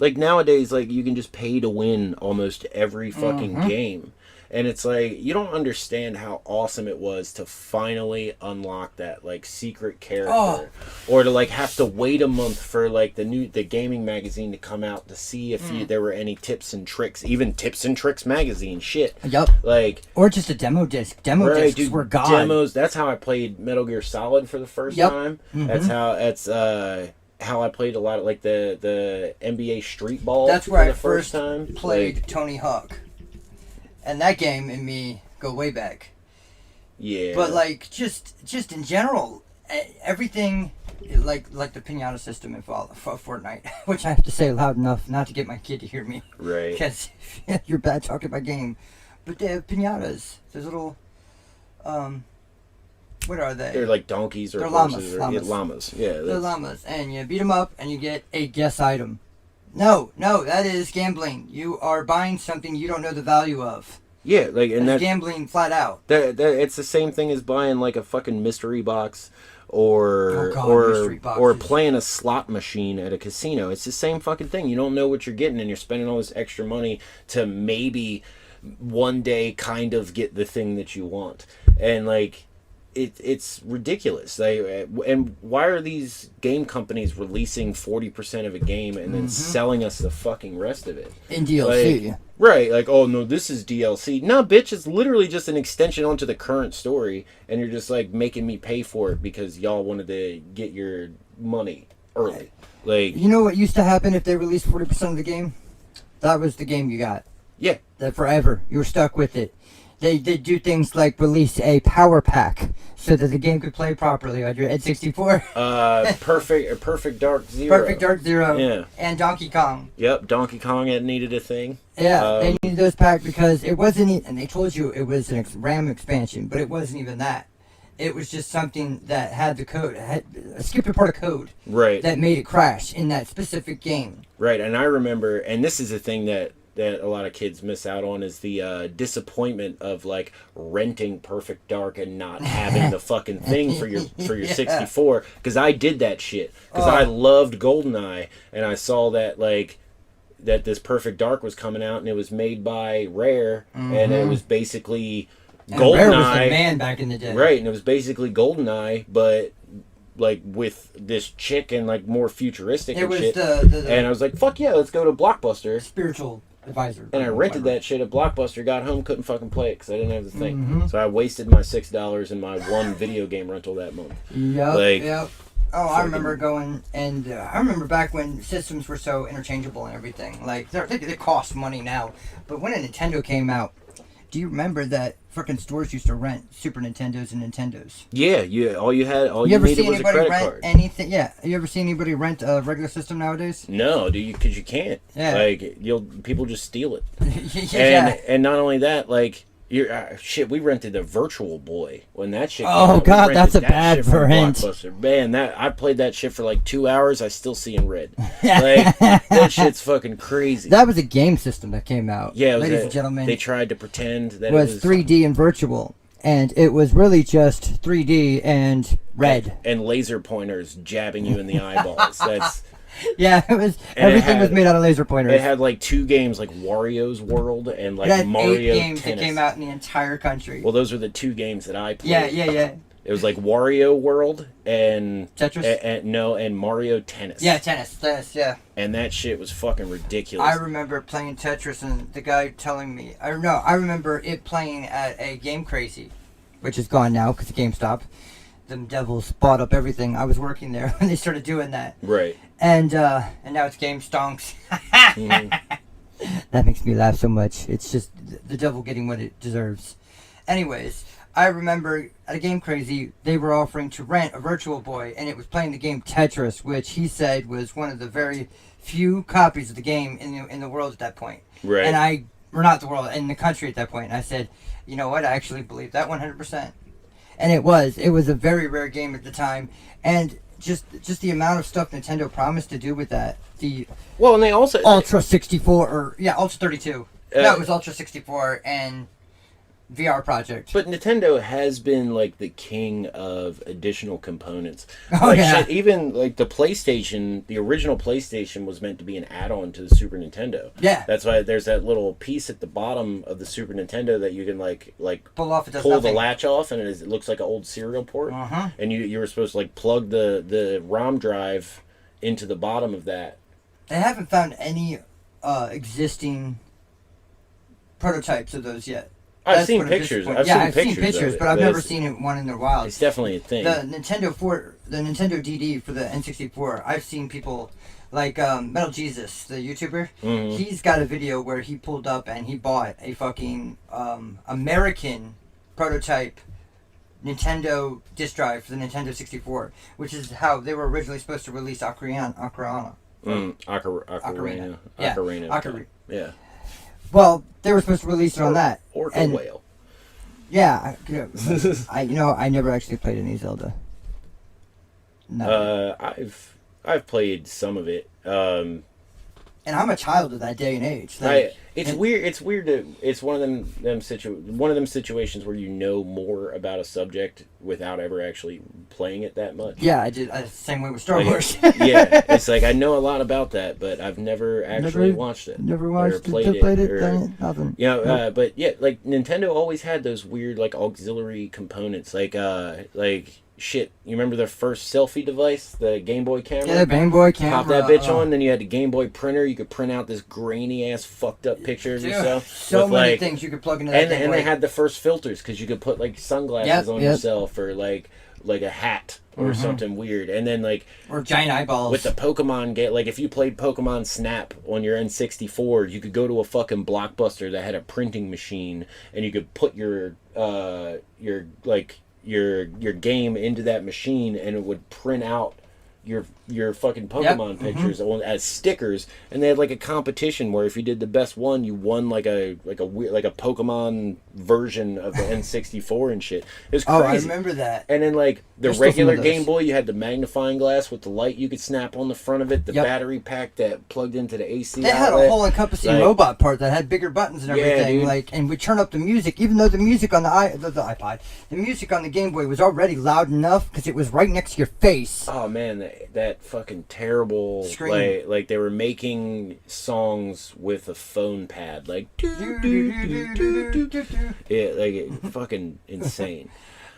nowadays, like you can just pay to win almost every fucking game. And it's like, you don't understand how awesome it was to finally unlock that like secret character, or to like have to wait a month for like the gaming magazine to come out to see if there were any tips and tricks, even Tips and Tricks magazine shit. Yep. Like, or just a demo disc. Discs were god. Demos. That's how I played Metal Gear Solid for the first time. That's how I played a lot of like the NBA Street Ball. That's where for I the first time played Tony Hawk. And that game and me go way back. Yeah. But like just in general, everything like the pinata system in Fortnite, which I have to say loud enough not to get my kid to hear me. Right. Because you're bad talking about game. But they have pinatas. There's little what are they? They're like donkeys or horses. Llamas. Yeah. They're llamas, and you beat them up and you get a guess item. No, that is gambling. You are buying something you don't know the value of. Yeah, like, and that's gambling flat out. It's the same thing as buying like a fucking mystery box or playing a slot machine at a casino. It's the same fucking thing. You don't know what you're getting, and you're spending all this extra money to maybe one day kind of get the thing that you want. And like, it's ridiculous. And why are these game companies releasing 40% of a game and then selling us the fucking rest of it in DLC? Like, right? Like, oh no, this is DLC. No, bitch, it's literally just an extension onto the current story, and you're just like making me pay for it because y'all wanted to get your money early. Like, you know what used to happen if they released 40% of the game? That was the game you got. Yeah. That forever. You were stuck with it. They do things like release a power pack so that the game could play properly on your N64. Perfect Dark Zero. Perfect Dark Zero. Yeah. And Donkey Kong. Yep, Donkey Kong had needed a thing. Yeah, they needed those packs because it wasn't, and they told you it was an RAM expansion, but it wasn't even that. It was just something that had the code, had a skipped part of code. Right. That made it crash in that specific game. Right, and I remember, and this is a thing that a lot of kids miss out on, is the disappointment of like renting Perfect Dark and not having the fucking thing for your 64. Because I did that shit. Because I loved GoldenEye, and I saw that that this Perfect Dark was coming out, and it was made by Rare, and it was basically GoldenEye. Rare was the man back in the day. Right, and it was basically GoldenEye, but like with this chick and like more futuristic and shit. And I was like, fuck yeah, let's go to Blockbuster. Spiritual advisor. And I rented that shit at Blockbuster, got home, couldn't fucking play it because I didn't have the thing. So I wasted my $6 in my one video game rental that month. Yep. Oh, I remember going, and I remember back when systems were so interchangeable and everything. Like, they cost money now. But when a Nintendo came out, do you remember that frickin' stores used to rent Super Nintendos and Nintendos? Yeah, all you ever needed see was a anybody credit rent card. anything? Yeah. You ever see anybody rent a regular system nowadays? No, because you can't. Yeah. Like people just steal it. Yeah. And not only that, like shit, we rented the Virtual Boy when that shit. Oh, came out. We God, rented that's a that bad shit from rent. Blockbuster. Man, I played that shit for like 2 hours. I still see in red. Like that shit's fucking crazy. That was a game system that came out. Yeah, ladies and gentlemen. They tried to pretend that was it was 3D and virtual, and it was really just 3D and red. and laser pointers jabbing you in the eyeballs. That's Yeah, it was. And Everything was made out of laser pointers. It had like 2 games, like Wario's World and like it had Mario 8 games Tennis. that came out in the entire country. Well, those are the 2 games that I played. Yeah. It was like Wario World and Tetris? and Mario Tennis. Yeah, tennis, yeah. And that shit was fucking ridiculous. I remember playing Tetris and the guy telling me, I remember it playing at a Game Crazy, which is gone now because the GameStop. Them devils bought up everything. I was working there when they started doing that. Right. And now it's Game Stonks. That makes me laugh so much. It's just the devil getting what it deserves. Anyways, I remember at a Game Crazy, they were offering to rent a Virtual Boy, and it was playing the game Tetris, which he said was one of the very few copies of the game in the world at that point. Right. And or not the world, in the country at that point. And I said, you know what, I actually believe that 100%. And it was a very rare game at the time, and just the amount of stuff Nintendo promised to do with that. And they also Ultra 64 Ultra 32. No, it was Ultra 64 and VR project. But Nintendo has been like the king of additional components. Oh, like, yeah. shit, even like the PlayStation, the original PlayStation was meant to be an add-on to the Super Nintendo. Yeah. That's why there's that little piece at the bottom of the Super Nintendo that you can like Pull off. It does pull nothing. the latch off, and it looks like an old serial port. Uh-huh. And you were supposed to like plug the ROM drive into the bottom of that. They haven't found any existing prototypes of those yet. I've That's seen what I'm pictures. disappointed. I've seen pictures of it. but I've never It's- seen one in their wild. It's definitely a thing. The Nintendo DD for the N64. I've seen people like Metal Jesus, the YouTuber. Mhm. He's got a video where he pulled up and he bought a fucking American prototype Nintendo disc drive for the Nintendo 64, which is how they were originally supposed to release Ocarina. Ocarina. Yeah, Ocarina. Ocarina. Yeah. Well, they were supposed to release it on that. Orca and whale. yeah, I never actually played any Zelda. No. I've played some of it. And I'm a child of that day and age. Like, It's weird. It's weird to. It's one of them situations where you know more about a subject without ever actually playing it that much. Yeah, I did. Same way with Star Wars. Yeah, it's like I know a lot about that, but I've never actually watched it. Never or watched it. played Done it, nothing. You know, but yeah, like Nintendo always had those weird like auxiliary components, like shit. You remember the first selfie device, the Game Boy camera? Yeah, the Game Boy camera. Pop that bitch on, then you had the Game Boy printer. You could print out this grainy ass fucked up picture of Dude, yourself. so with, many like, things you could plug into that and Game Boy. they had the first filters because you could put like sunglasses on yourself or like a hat or something weird, and then like or giant eyeballs with the Pokemon game. Like if you played Pokemon Snap on your N64, you could go to a fucking Blockbuster that had a printing machine, and you could put your game into that machine, and it would print out your fucking Pokemon pictures as stickers, and they had like a competition where if you did the best one, you won like a Pokemon version of the N64 and shit. It was crazy. Oh, I remember that. And then like the There's still some regular of those. Game Boy, you had the magnifying glass with the light you could snap on the front of it, the battery pack that plugged into the AC They had outlet. a whole encompassing Like- robot part that had bigger buttons and Yeah, everything. dude. Like, and we turn up the music, even though the music on the iPod, the music on the Game Boy was already loud enough because it was right next to your face. Oh man, that fucking terrible Scream. like they were making songs with a phone pad, like yeah, like fucking insane.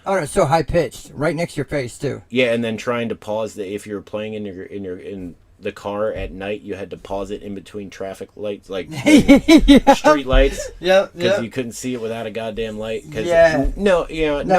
Oh, no, so high pitched, right next to your face too. Yeah, and then trying to pause if you're playing in the car at night, you had to pause it in between traffic lights, like Yeah. street lights, Yep. because you couldn't see it without a goddamn light. Cause Yeah. no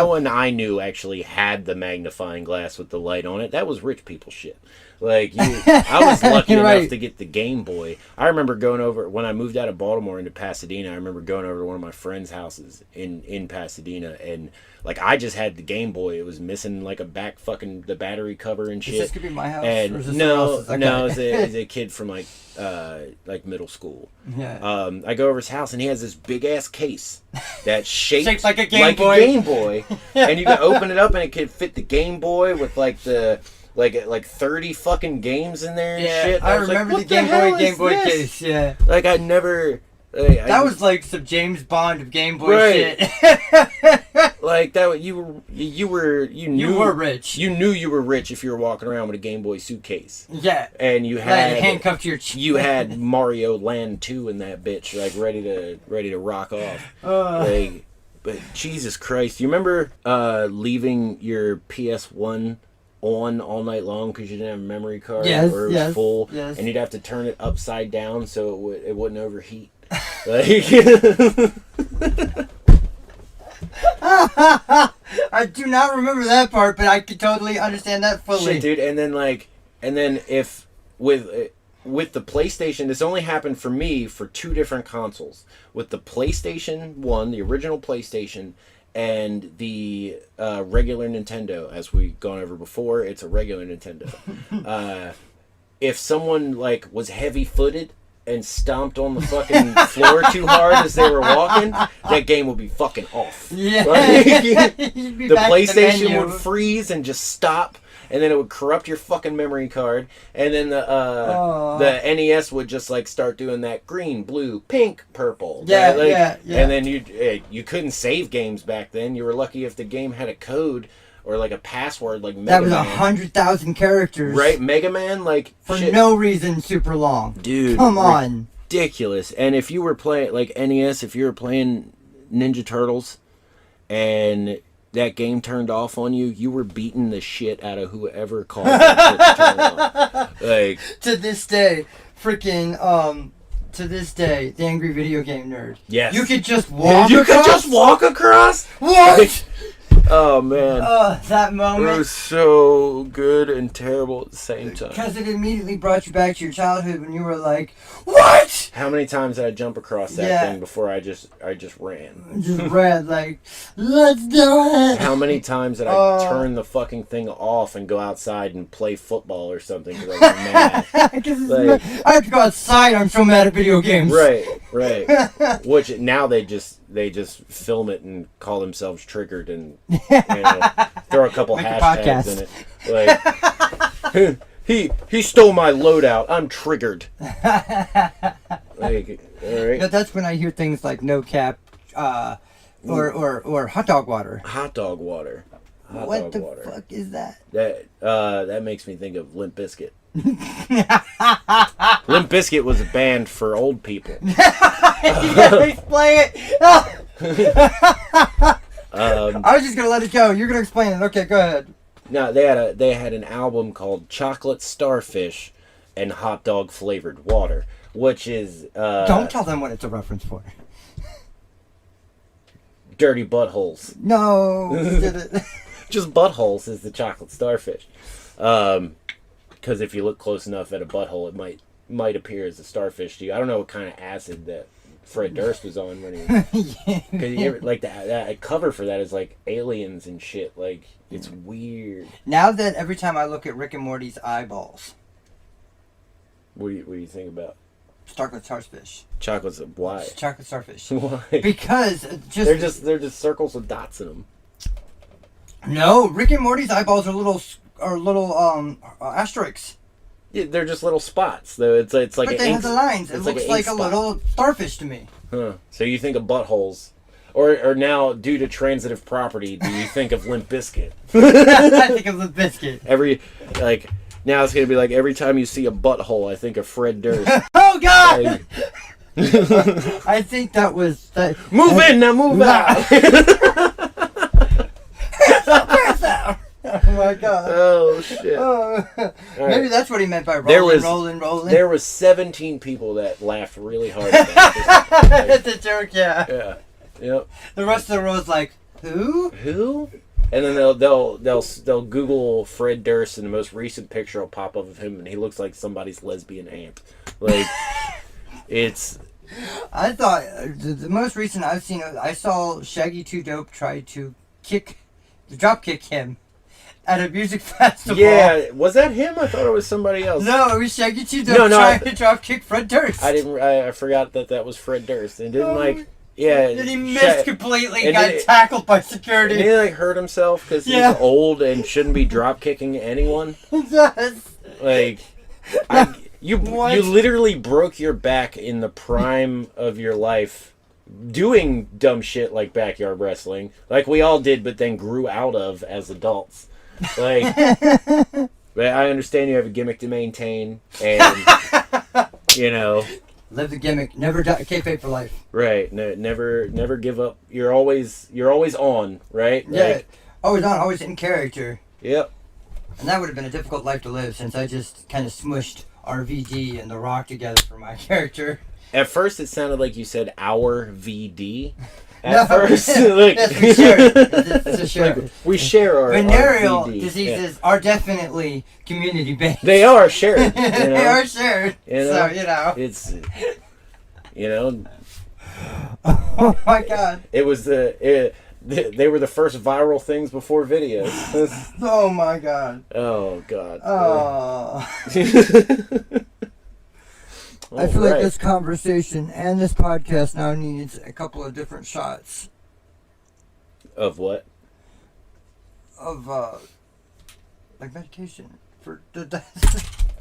one I knew actually had the magnifying glass with the light on it. That was rich people shit. Like, I was lucky Right. enough to get the Game Boy. I remember going over, when I moved out of Baltimore into Pasadena, I remember going over to one of my friends' houses in Pasadena, and, like, I just had the Game Boy. It was missing, like, the battery cover and shit. Is this gonna be my house? And or is this no, someone else's? Okay. it was a kid from, like middle school. Yeah. I go over his house, and he has this big-ass case that's shaped Shaped like a Game Boy. Game Boy. And you can open it up, and it could fit the Game Boy with, like, the... Like 30 fucking games in there and shit. And I was like, remember what the hell Game is Boy this? case. Yeah. Like, I never... That was like some James Bond of Game Boy Right. shit. like that. You knew You were rich. You knew you were rich if you were walking around with a Game Boy suitcase. Yeah. And you Like had handcuffed to your you had Mario Land 2 in that bitch, like ready to rock off. Like, but Jesus Christ, you remember leaving your PS1 on all night long because you didn't have a memory card, Yes, or it was yes, full, yes. and you'd have to turn it upside down so it wouldn't overheat. Like, I do not remember that part, but I could totally understand that fully. shit, dude. And then if with the PlayStation, this only happened for me for 2 different consoles. With the PlayStation 1, the original PlayStation, and the regular Nintendo, as we've gone over before, it's a regular Nintendo. If someone like was heavy-footed and stomped on the fucking floor too hard as they were walking, that game would be fucking off. Yeah. Like, You'd be the back in PlayStation menu. would freeze and just stop, and then it would corrupt your fucking memory card, and then the NES would just like start doing that green, blue, pink, purple. Yeah, right? Like, yeah. And then you couldn't save games back then. You were lucky if the game had a code or like a password, like Mega That was Man. 100,000 characters. Right, Mega Man, like For shit. no reason, super long. Dude, Come on. ridiculous. And if you were playing like NES, if you were playing Ninja Turtles, and that game turned off on you, you were beating the shit out of whoever called that shit to turn it off. Like, To this day, the angry video game nerd. yes. You could just walk You across? could just walk across? What? Oh, man. That It moment. was so good and terrible at the same time. Because it immediately brought you back to your childhood when you were like, what? How many times did I jump across that Yeah. thing before I just ran? Just ran like, let's do it. How many times did I turn the fucking thing off and go outside and play football or something because I was mad? 'Cause Like- I have to go outside. I'm so mad at video games. Right. Which now they just film it and call themselves Triggered and throw a couple Make a hashtags podcast. in it. Like, he stole my loadout. I'm triggered. Like, all right. But that's when I hear things like no cap, or hot dog water. Hot dog water. Hot What dog the water. fuck is that? That makes me think of Limp Bizkit. Limp Bizkit was a band for old people. Explain it. I was just gonna let it go. You're gonna explain it. Okay, go ahead. No, they had an album called Chocolate Starfish and Hot Dog Flavored Water, which is Don't tell them what it's a reference for. dirty buttholes. No, you did it. Just buttholes is the chocolate starfish. Because if you look close enough at a butthole, it might appear as a starfish to you. I don't know what kind of acid that Fred Durst was on when he. Because like that cover for that is like aliens and shit. Like, it's weird. Now that every time I look at Rick and Morty's eyeballs, What do you think about chocolate starfish. chocolates? Why? Chocolate starfish. Why? Because They're just circles with dots in them. No, Rick and Morty's eyeballs are little asterisks. Yeah, they're just little spots. Though it's like But they have the lines. It it's looks an like ink a spot. little starfish to me. Huh. So you think of buttholes, or now due to transitive property, do you think of Limp Bizkit? I think of the biscuit. Now it's gonna be like every time you see a butthole, I think of Fred Durst. Oh God! Like, I think that was that. move in now, move out. my god. Oh shit. Maybe that's what he meant by rolling. There was 17 people that laughed really hard at that. That's a joke, yeah. Yeah. Yep. The rest of the row is like, who? Who? And then they'll Google Fred Durst, and the most recent picture will pop up of him, and he looks like somebody's lesbian aunt. Like, it's. I thought the most recent I've seen, I saw Shaggy 2 Dope try to drop kick him at a music festival. Yeah, was that him? I thought it was somebody else. No, it was Shaggy 2 Dope trying to drop kick Fred Durst. I forgot that was Fred Durst, and didn't Yeah. And he missed completely and got tackled by security. And he hurt himself because he's old and shouldn't be drop kicking anyone. Yes. Like, you literally broke your back in the prime of your life doing dumb shit like backyard wrestling, like we all did, but then grew out of as adults. Like, but I understand you have a gimmick to maintain, and live the gimmick, never kayfabe for life. Right, never give up. You're always on, right? Yeah, like, always on, always in character. Yep. And that would have been a difficult life to live, since I just kind of smushed RVD and The Rock together for my character. At first, it sounded like you said our VD. At first, like, yes, we share it. It's a share. Like, we share our venereal VD. diseases are definitely community based. They are shared. They are shared. So it's Oh my god! It was they were the first viral things before videos. Oh my god! Oh god! Oh. I feel like this conversation and this podcast now needs a couple of different shots. Of what? Of like medication for the.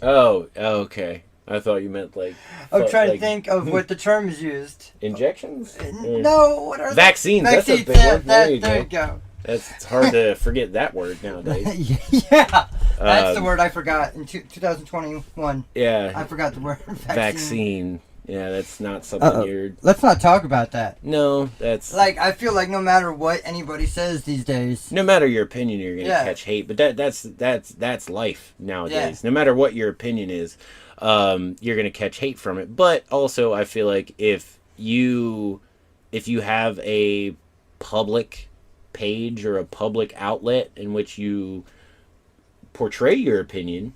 Oh, okay. I thought you meant like. I'm trying to think of what the term is used. Injections? No, what are vaccines? That's a big one. There you go. It's hard to forget that word nowadays. Yeah, that's the word I forgot in 2021. Yeah, I forgot the word vaccine. Yeah, that's not something you're. Let's not talk about that. No, that's like I feel like no matter what anybody says these days, no matter your opinion, you're gonna catch hate. But that's life nowadays. No matter what your opinion is, you're gonna catch hate from it. But also, I feel like if you have a public page or a public outlet in which you portray your opinion,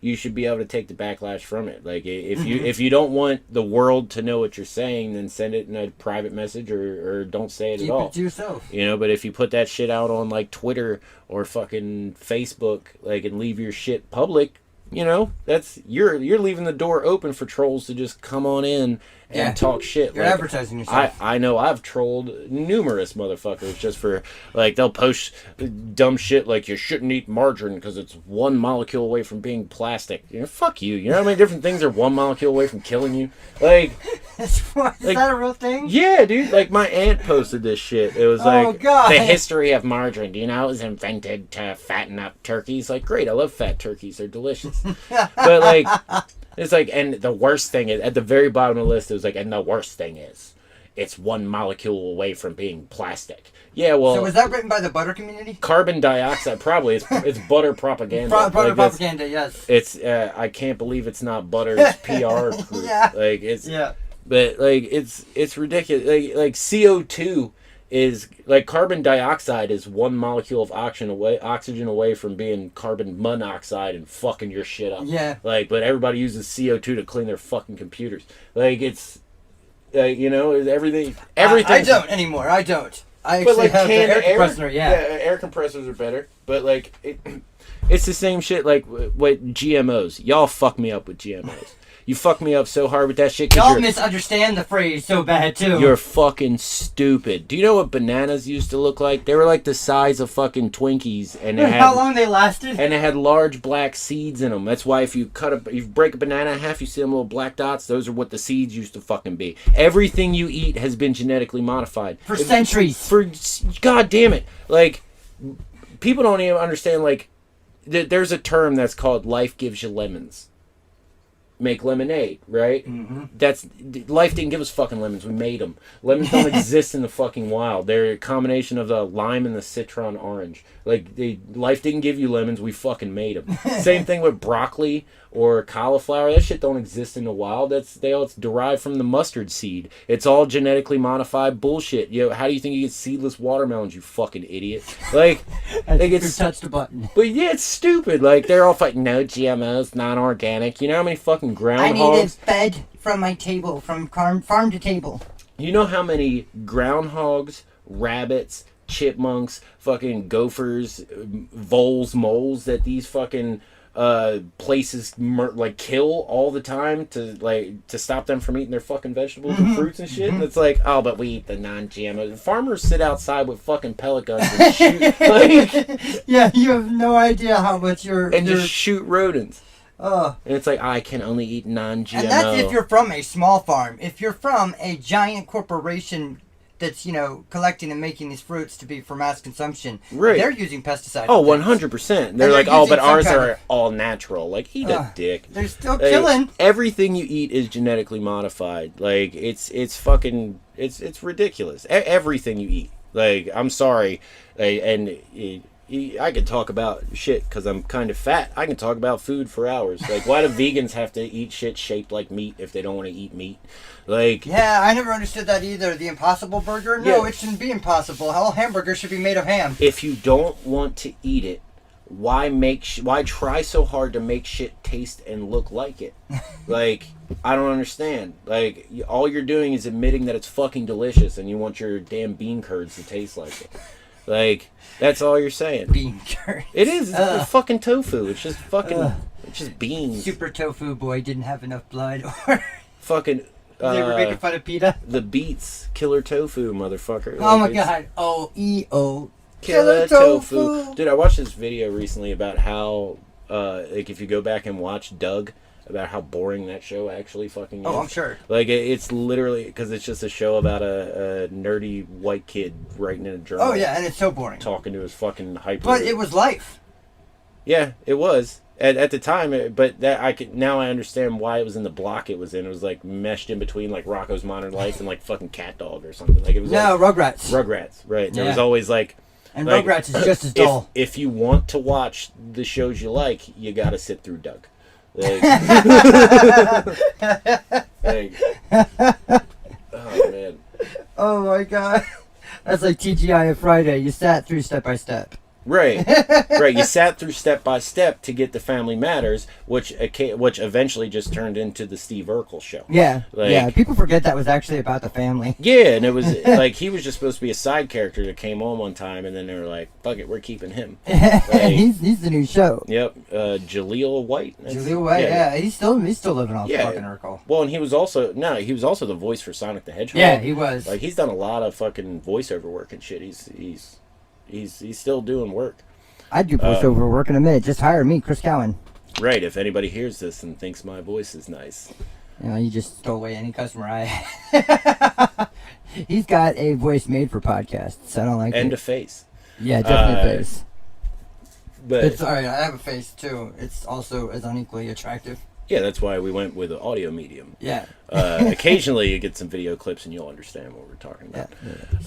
you should be able to take the backlash from it. Like if you don't want the world to know what you're saying, then send it in a private message or don't say it at all. Keep it to yourself. But if you put that shit out on like Twitter or fucking Facebook, like, and leave your shit public, that's you're leaving the door open for trolls to just come on in and talk shit. You're advertising yourself. I know I've trolled numerous motherfuckers just for, like, they'll post dumb shit like you shouldn't eat margarine because it's one molecule away from being plastic. Fuck you. You know how many different things are one molecule away from killing you? Like, is that a real thing? Yeah, dude. Like, my aunt posted this shit. It was like, the history of margarine. Do you know it was invented to fatten up turkeys? Like, great. I love fat turkeys. They're delicious. But, like, it's like, and the worst thing is, at the very bottom of the list, it was like, and the worst thing is, it's one molecule away from being plastic. Yeah, well. So was that written by the butter community? Carbon dioxide, probably. It's butter propaganda. Butter propaganda, yes. It's, I can't believe it's not Butter's PR group. Yeah. Like, it's. Yeah. But, like, it's ridiculous. Like CO2 is, like, carbon dioxide is one molecule of oxygen away from being carbon monoxide and fucking your shit up. Yeah. Like, but everybody uses CO2 to clean their fucking computers. Like, it's, everything. I don't anymore. I don't. I actually have the air compressor, air compressors are better. But, like, it's the same shit, like, what GMOs. Y'all fuck me up with GMOs. You fuck me up so hard with that shit. Y'all misunderstand the phrase so bad, too. You're fucking stupid. Do you know what bananas used to look like? They were like the size of fucking Twinkies. And how long they lasted? And they had large black seeds in them. That's why if you break a banana in half, you see them little black dots. Those are what the seeds used to fucking be. Everything you eat has been genetically modified. For centuries. God damn it. Like, people don't even understand, like, there's a term that's called life gives you lemons. make lemonade, right? That's life didn't give us fucking lemons. We made them. Lemons don't exist in the fucking wild. They're a combination of the lime and the citron orange. Like, life didn't give you lemons. We fucking made them. Same thing with broccoli or cauliflower. That shit don't exist in the wild. It's derived from the mustard seed. It's all genetically modified bullshit. How do you think you get seedless watermelons, you fucking idiot? Like it's touched the button. But yeah, it's stupid. Like, they're all fighting no GMOs, non-organic. You know how many fucking groundhogs? I need it fed from my table, from farm to table. You know how many groundhogs, rabbits, chipmunks, fucking gophers, voles, moles that these fucking places kill all the time to stop them from eating their fucking vegetables and fruits and shit? It's like, oh, but we eat the non-GMO. Farmers sit outside with fucking pellet guns and shoot. Yeah, you have no idea how much just shoot rodents. And it's like, I can only eat non-GMO. And that's if you're from a small farm. If you're from a giant corporation that's, collecting and making these fruits to be for mass consumption, right, they're using pesticides. Oh, 100%. They're like, oh, but ours are all natural. Like, eat a dick. They're still killing. Everything you eat is genetically modified. Like, it's fucking, it's ridiculous. Everything you eat. Like, I'm sorry. I could talk about shit because I'm kind of fat. I can talk about food for hours. Like, why do vegans have to eat shit shaped like meat if they don't want to eat meat? Like, yeah, I never understood that either. The Impossible Burger? No, it shouldn't be impossible. All hamburgers should be made of ham. If you don't want to eat it, why try so hard to make shit taste and look like it? Like, I don't understand. Like, all you're doing is admitting that it's fucking delicious and you want your damn bean curds to taste like it. Like, that's all you're saying. Bean curds. It is. It's fucking tofu. It's just fucking. It's just beans. Super tofu boy didn't have enough blood, or fucking. They were making fun of PETA. The Beats Killer Tofu, motherfucker. Oh my god. O-E-O. Killer tofu. Dude, I watched this video recently about how, if you go back and watch Doug, about how boring that show actually fucking is. Oh, I'm sure. Like, it's literally, because it's just a show about a nerdy white kid writing in a journal. Oh, yeah, and it's so boring. Talking to his fucking hyper... But it was life. Yeah, it was. At the time, but now I understand why it was in the block it was in. It was, like, meshed in between, like, Rocko's Modern Life and, like, fucking Cat Dog or something. Like, it was Rugrats. Rugrats, right. There was always, like... And Rugrats is just as dull. If you want to watch the shows you like, you gotta sit through Doug. Like, oh man. Oh my god. That's like TGI on Friday. You sat through step by step. Right. You sat through step by step to get the Family Matters, which eventually just turned into the Steve Urkel show. Yeah. People forget that was actually about the family. Yeah, and it was like he was just supposed to be a side character that came on one time, and then they were like, "Fuck it, we're keeping him." Like, he's the new show. Yep. Jaleel White. Jaleel White. Yeah. He's still living off fucking Urkel. Well, and he was also the voice for Sonic the Hedgehog. Yeah, he was. Like, he's done a lot of fucking voiceover work and shit. He's still doing work. I'd do voiceover work in a minute. Just hire me, Chris Cowan. Right, if anybody hears this and thinks my voice is nice. You just stole away any customer I had. He's got a voice made for podcasts. I don't like it. And a face. Yeah, definitely a face. But it's alright, I have a face too. It's also as unequally attractive. Yeah, that's why we went with the audio medium. Yeah. Occasionally you get some video clips and you'll understand what we're talking about.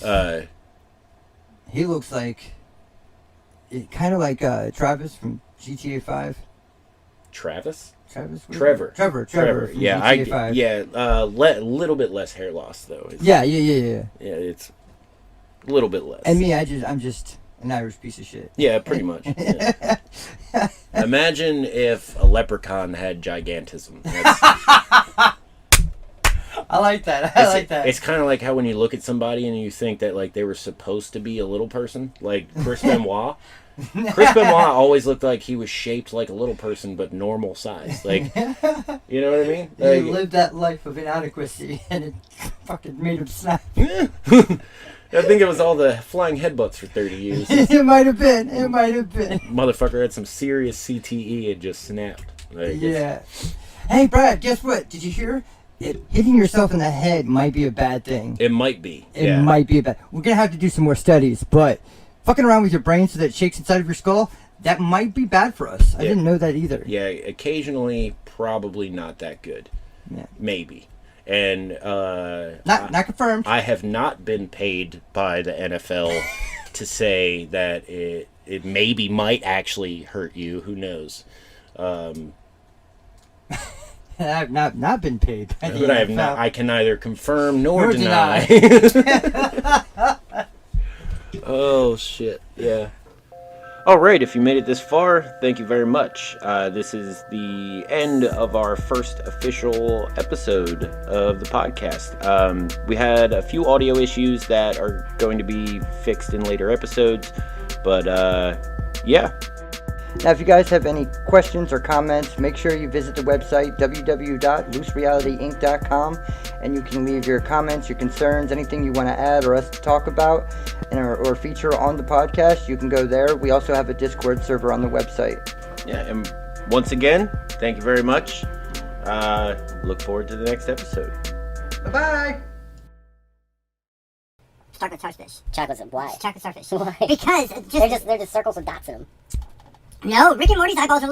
Yeah. He looks like, kind of like Travis from GTA 5. Travis? Trevor. Trevor. From Yeah, GTA 5. Yeah. Little bit less hair loss though. Yeah. Yeah, it's a little bit less. And me, I'm just an Irish piece of shit. Yeah, pretty much. Yeah. Imagine if a leprechaun had gigantism. I like that. I like that. It's kind of like how when you look at somebody and you think that like they were supposed to be a little person, like Chris Benoit. Chris Benoit always looked like he was shaped like a little person, but normal size. Like, you know what I mean? Like, he lived that life of inadequacy, and it fucking made him snap. I think it was all the flying headbutts for 30 years. It might have been. Motherfucker had some serious CTE and just snapped. Like, yeah. Hey, Brad, guess what? Did you hear? Hitting yourself in the head might be a bad thing. It might be. Might be a bad. We're gonna have to do some more studies, but fucking around with your brain so that it shakes inside of your skull, that might be bad for us. I didn't know that either. Yeah, occasionally, probably not that good. Yeah. Maybe. And not confirmed. I have not been paid by the NFL to say that it maybe might actually hurt you. Who knows? I've not been paid by the But I have NFL. not. I can neither confirm nor deny. Oh shit! Yeah. All right, if you made it this far, thank you very much. This is the end of our first official episode of the podcast. We had a few audio issues that are going to be fixed in later episodes, but yeah. Now, if you guys have any questions or comments, make sure you visit the website, www.looserealityinc.com, and you can leave your comments, your concerns, anything you want to add or us to talk about or feature on the podcast. You can go there. We also have a Discord server on the website. Yeah, and once again, thank you very much. Look forward to the next episode. Bye-bye! Chocolate starfish. Chocolates, why? Chocolate starfish. Why? Because They're just circles with dots in them. No, Rick and Morty's eyeballs are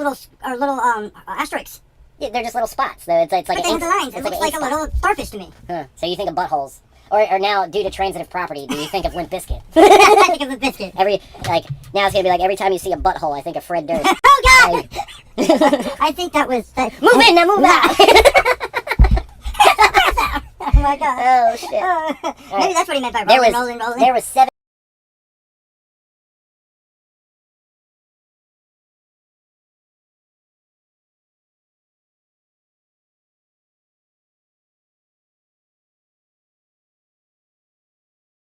little asterisks. Yeah, they're just little spots. It's like But they have the lines. It looks like a little starfish to me. Huh. So you think of buttholes, or now due to transitive property, do you think of Limp Bizkit? I think of a biscuit. Now it's gonna be like every time you see a butthole, I think of Fred Durst. Oh God! I think that was that. Move in, now move out. Oh my God! Oh shit! Maybe that's what he meant by There rolling, was rolling, rolling. there was 7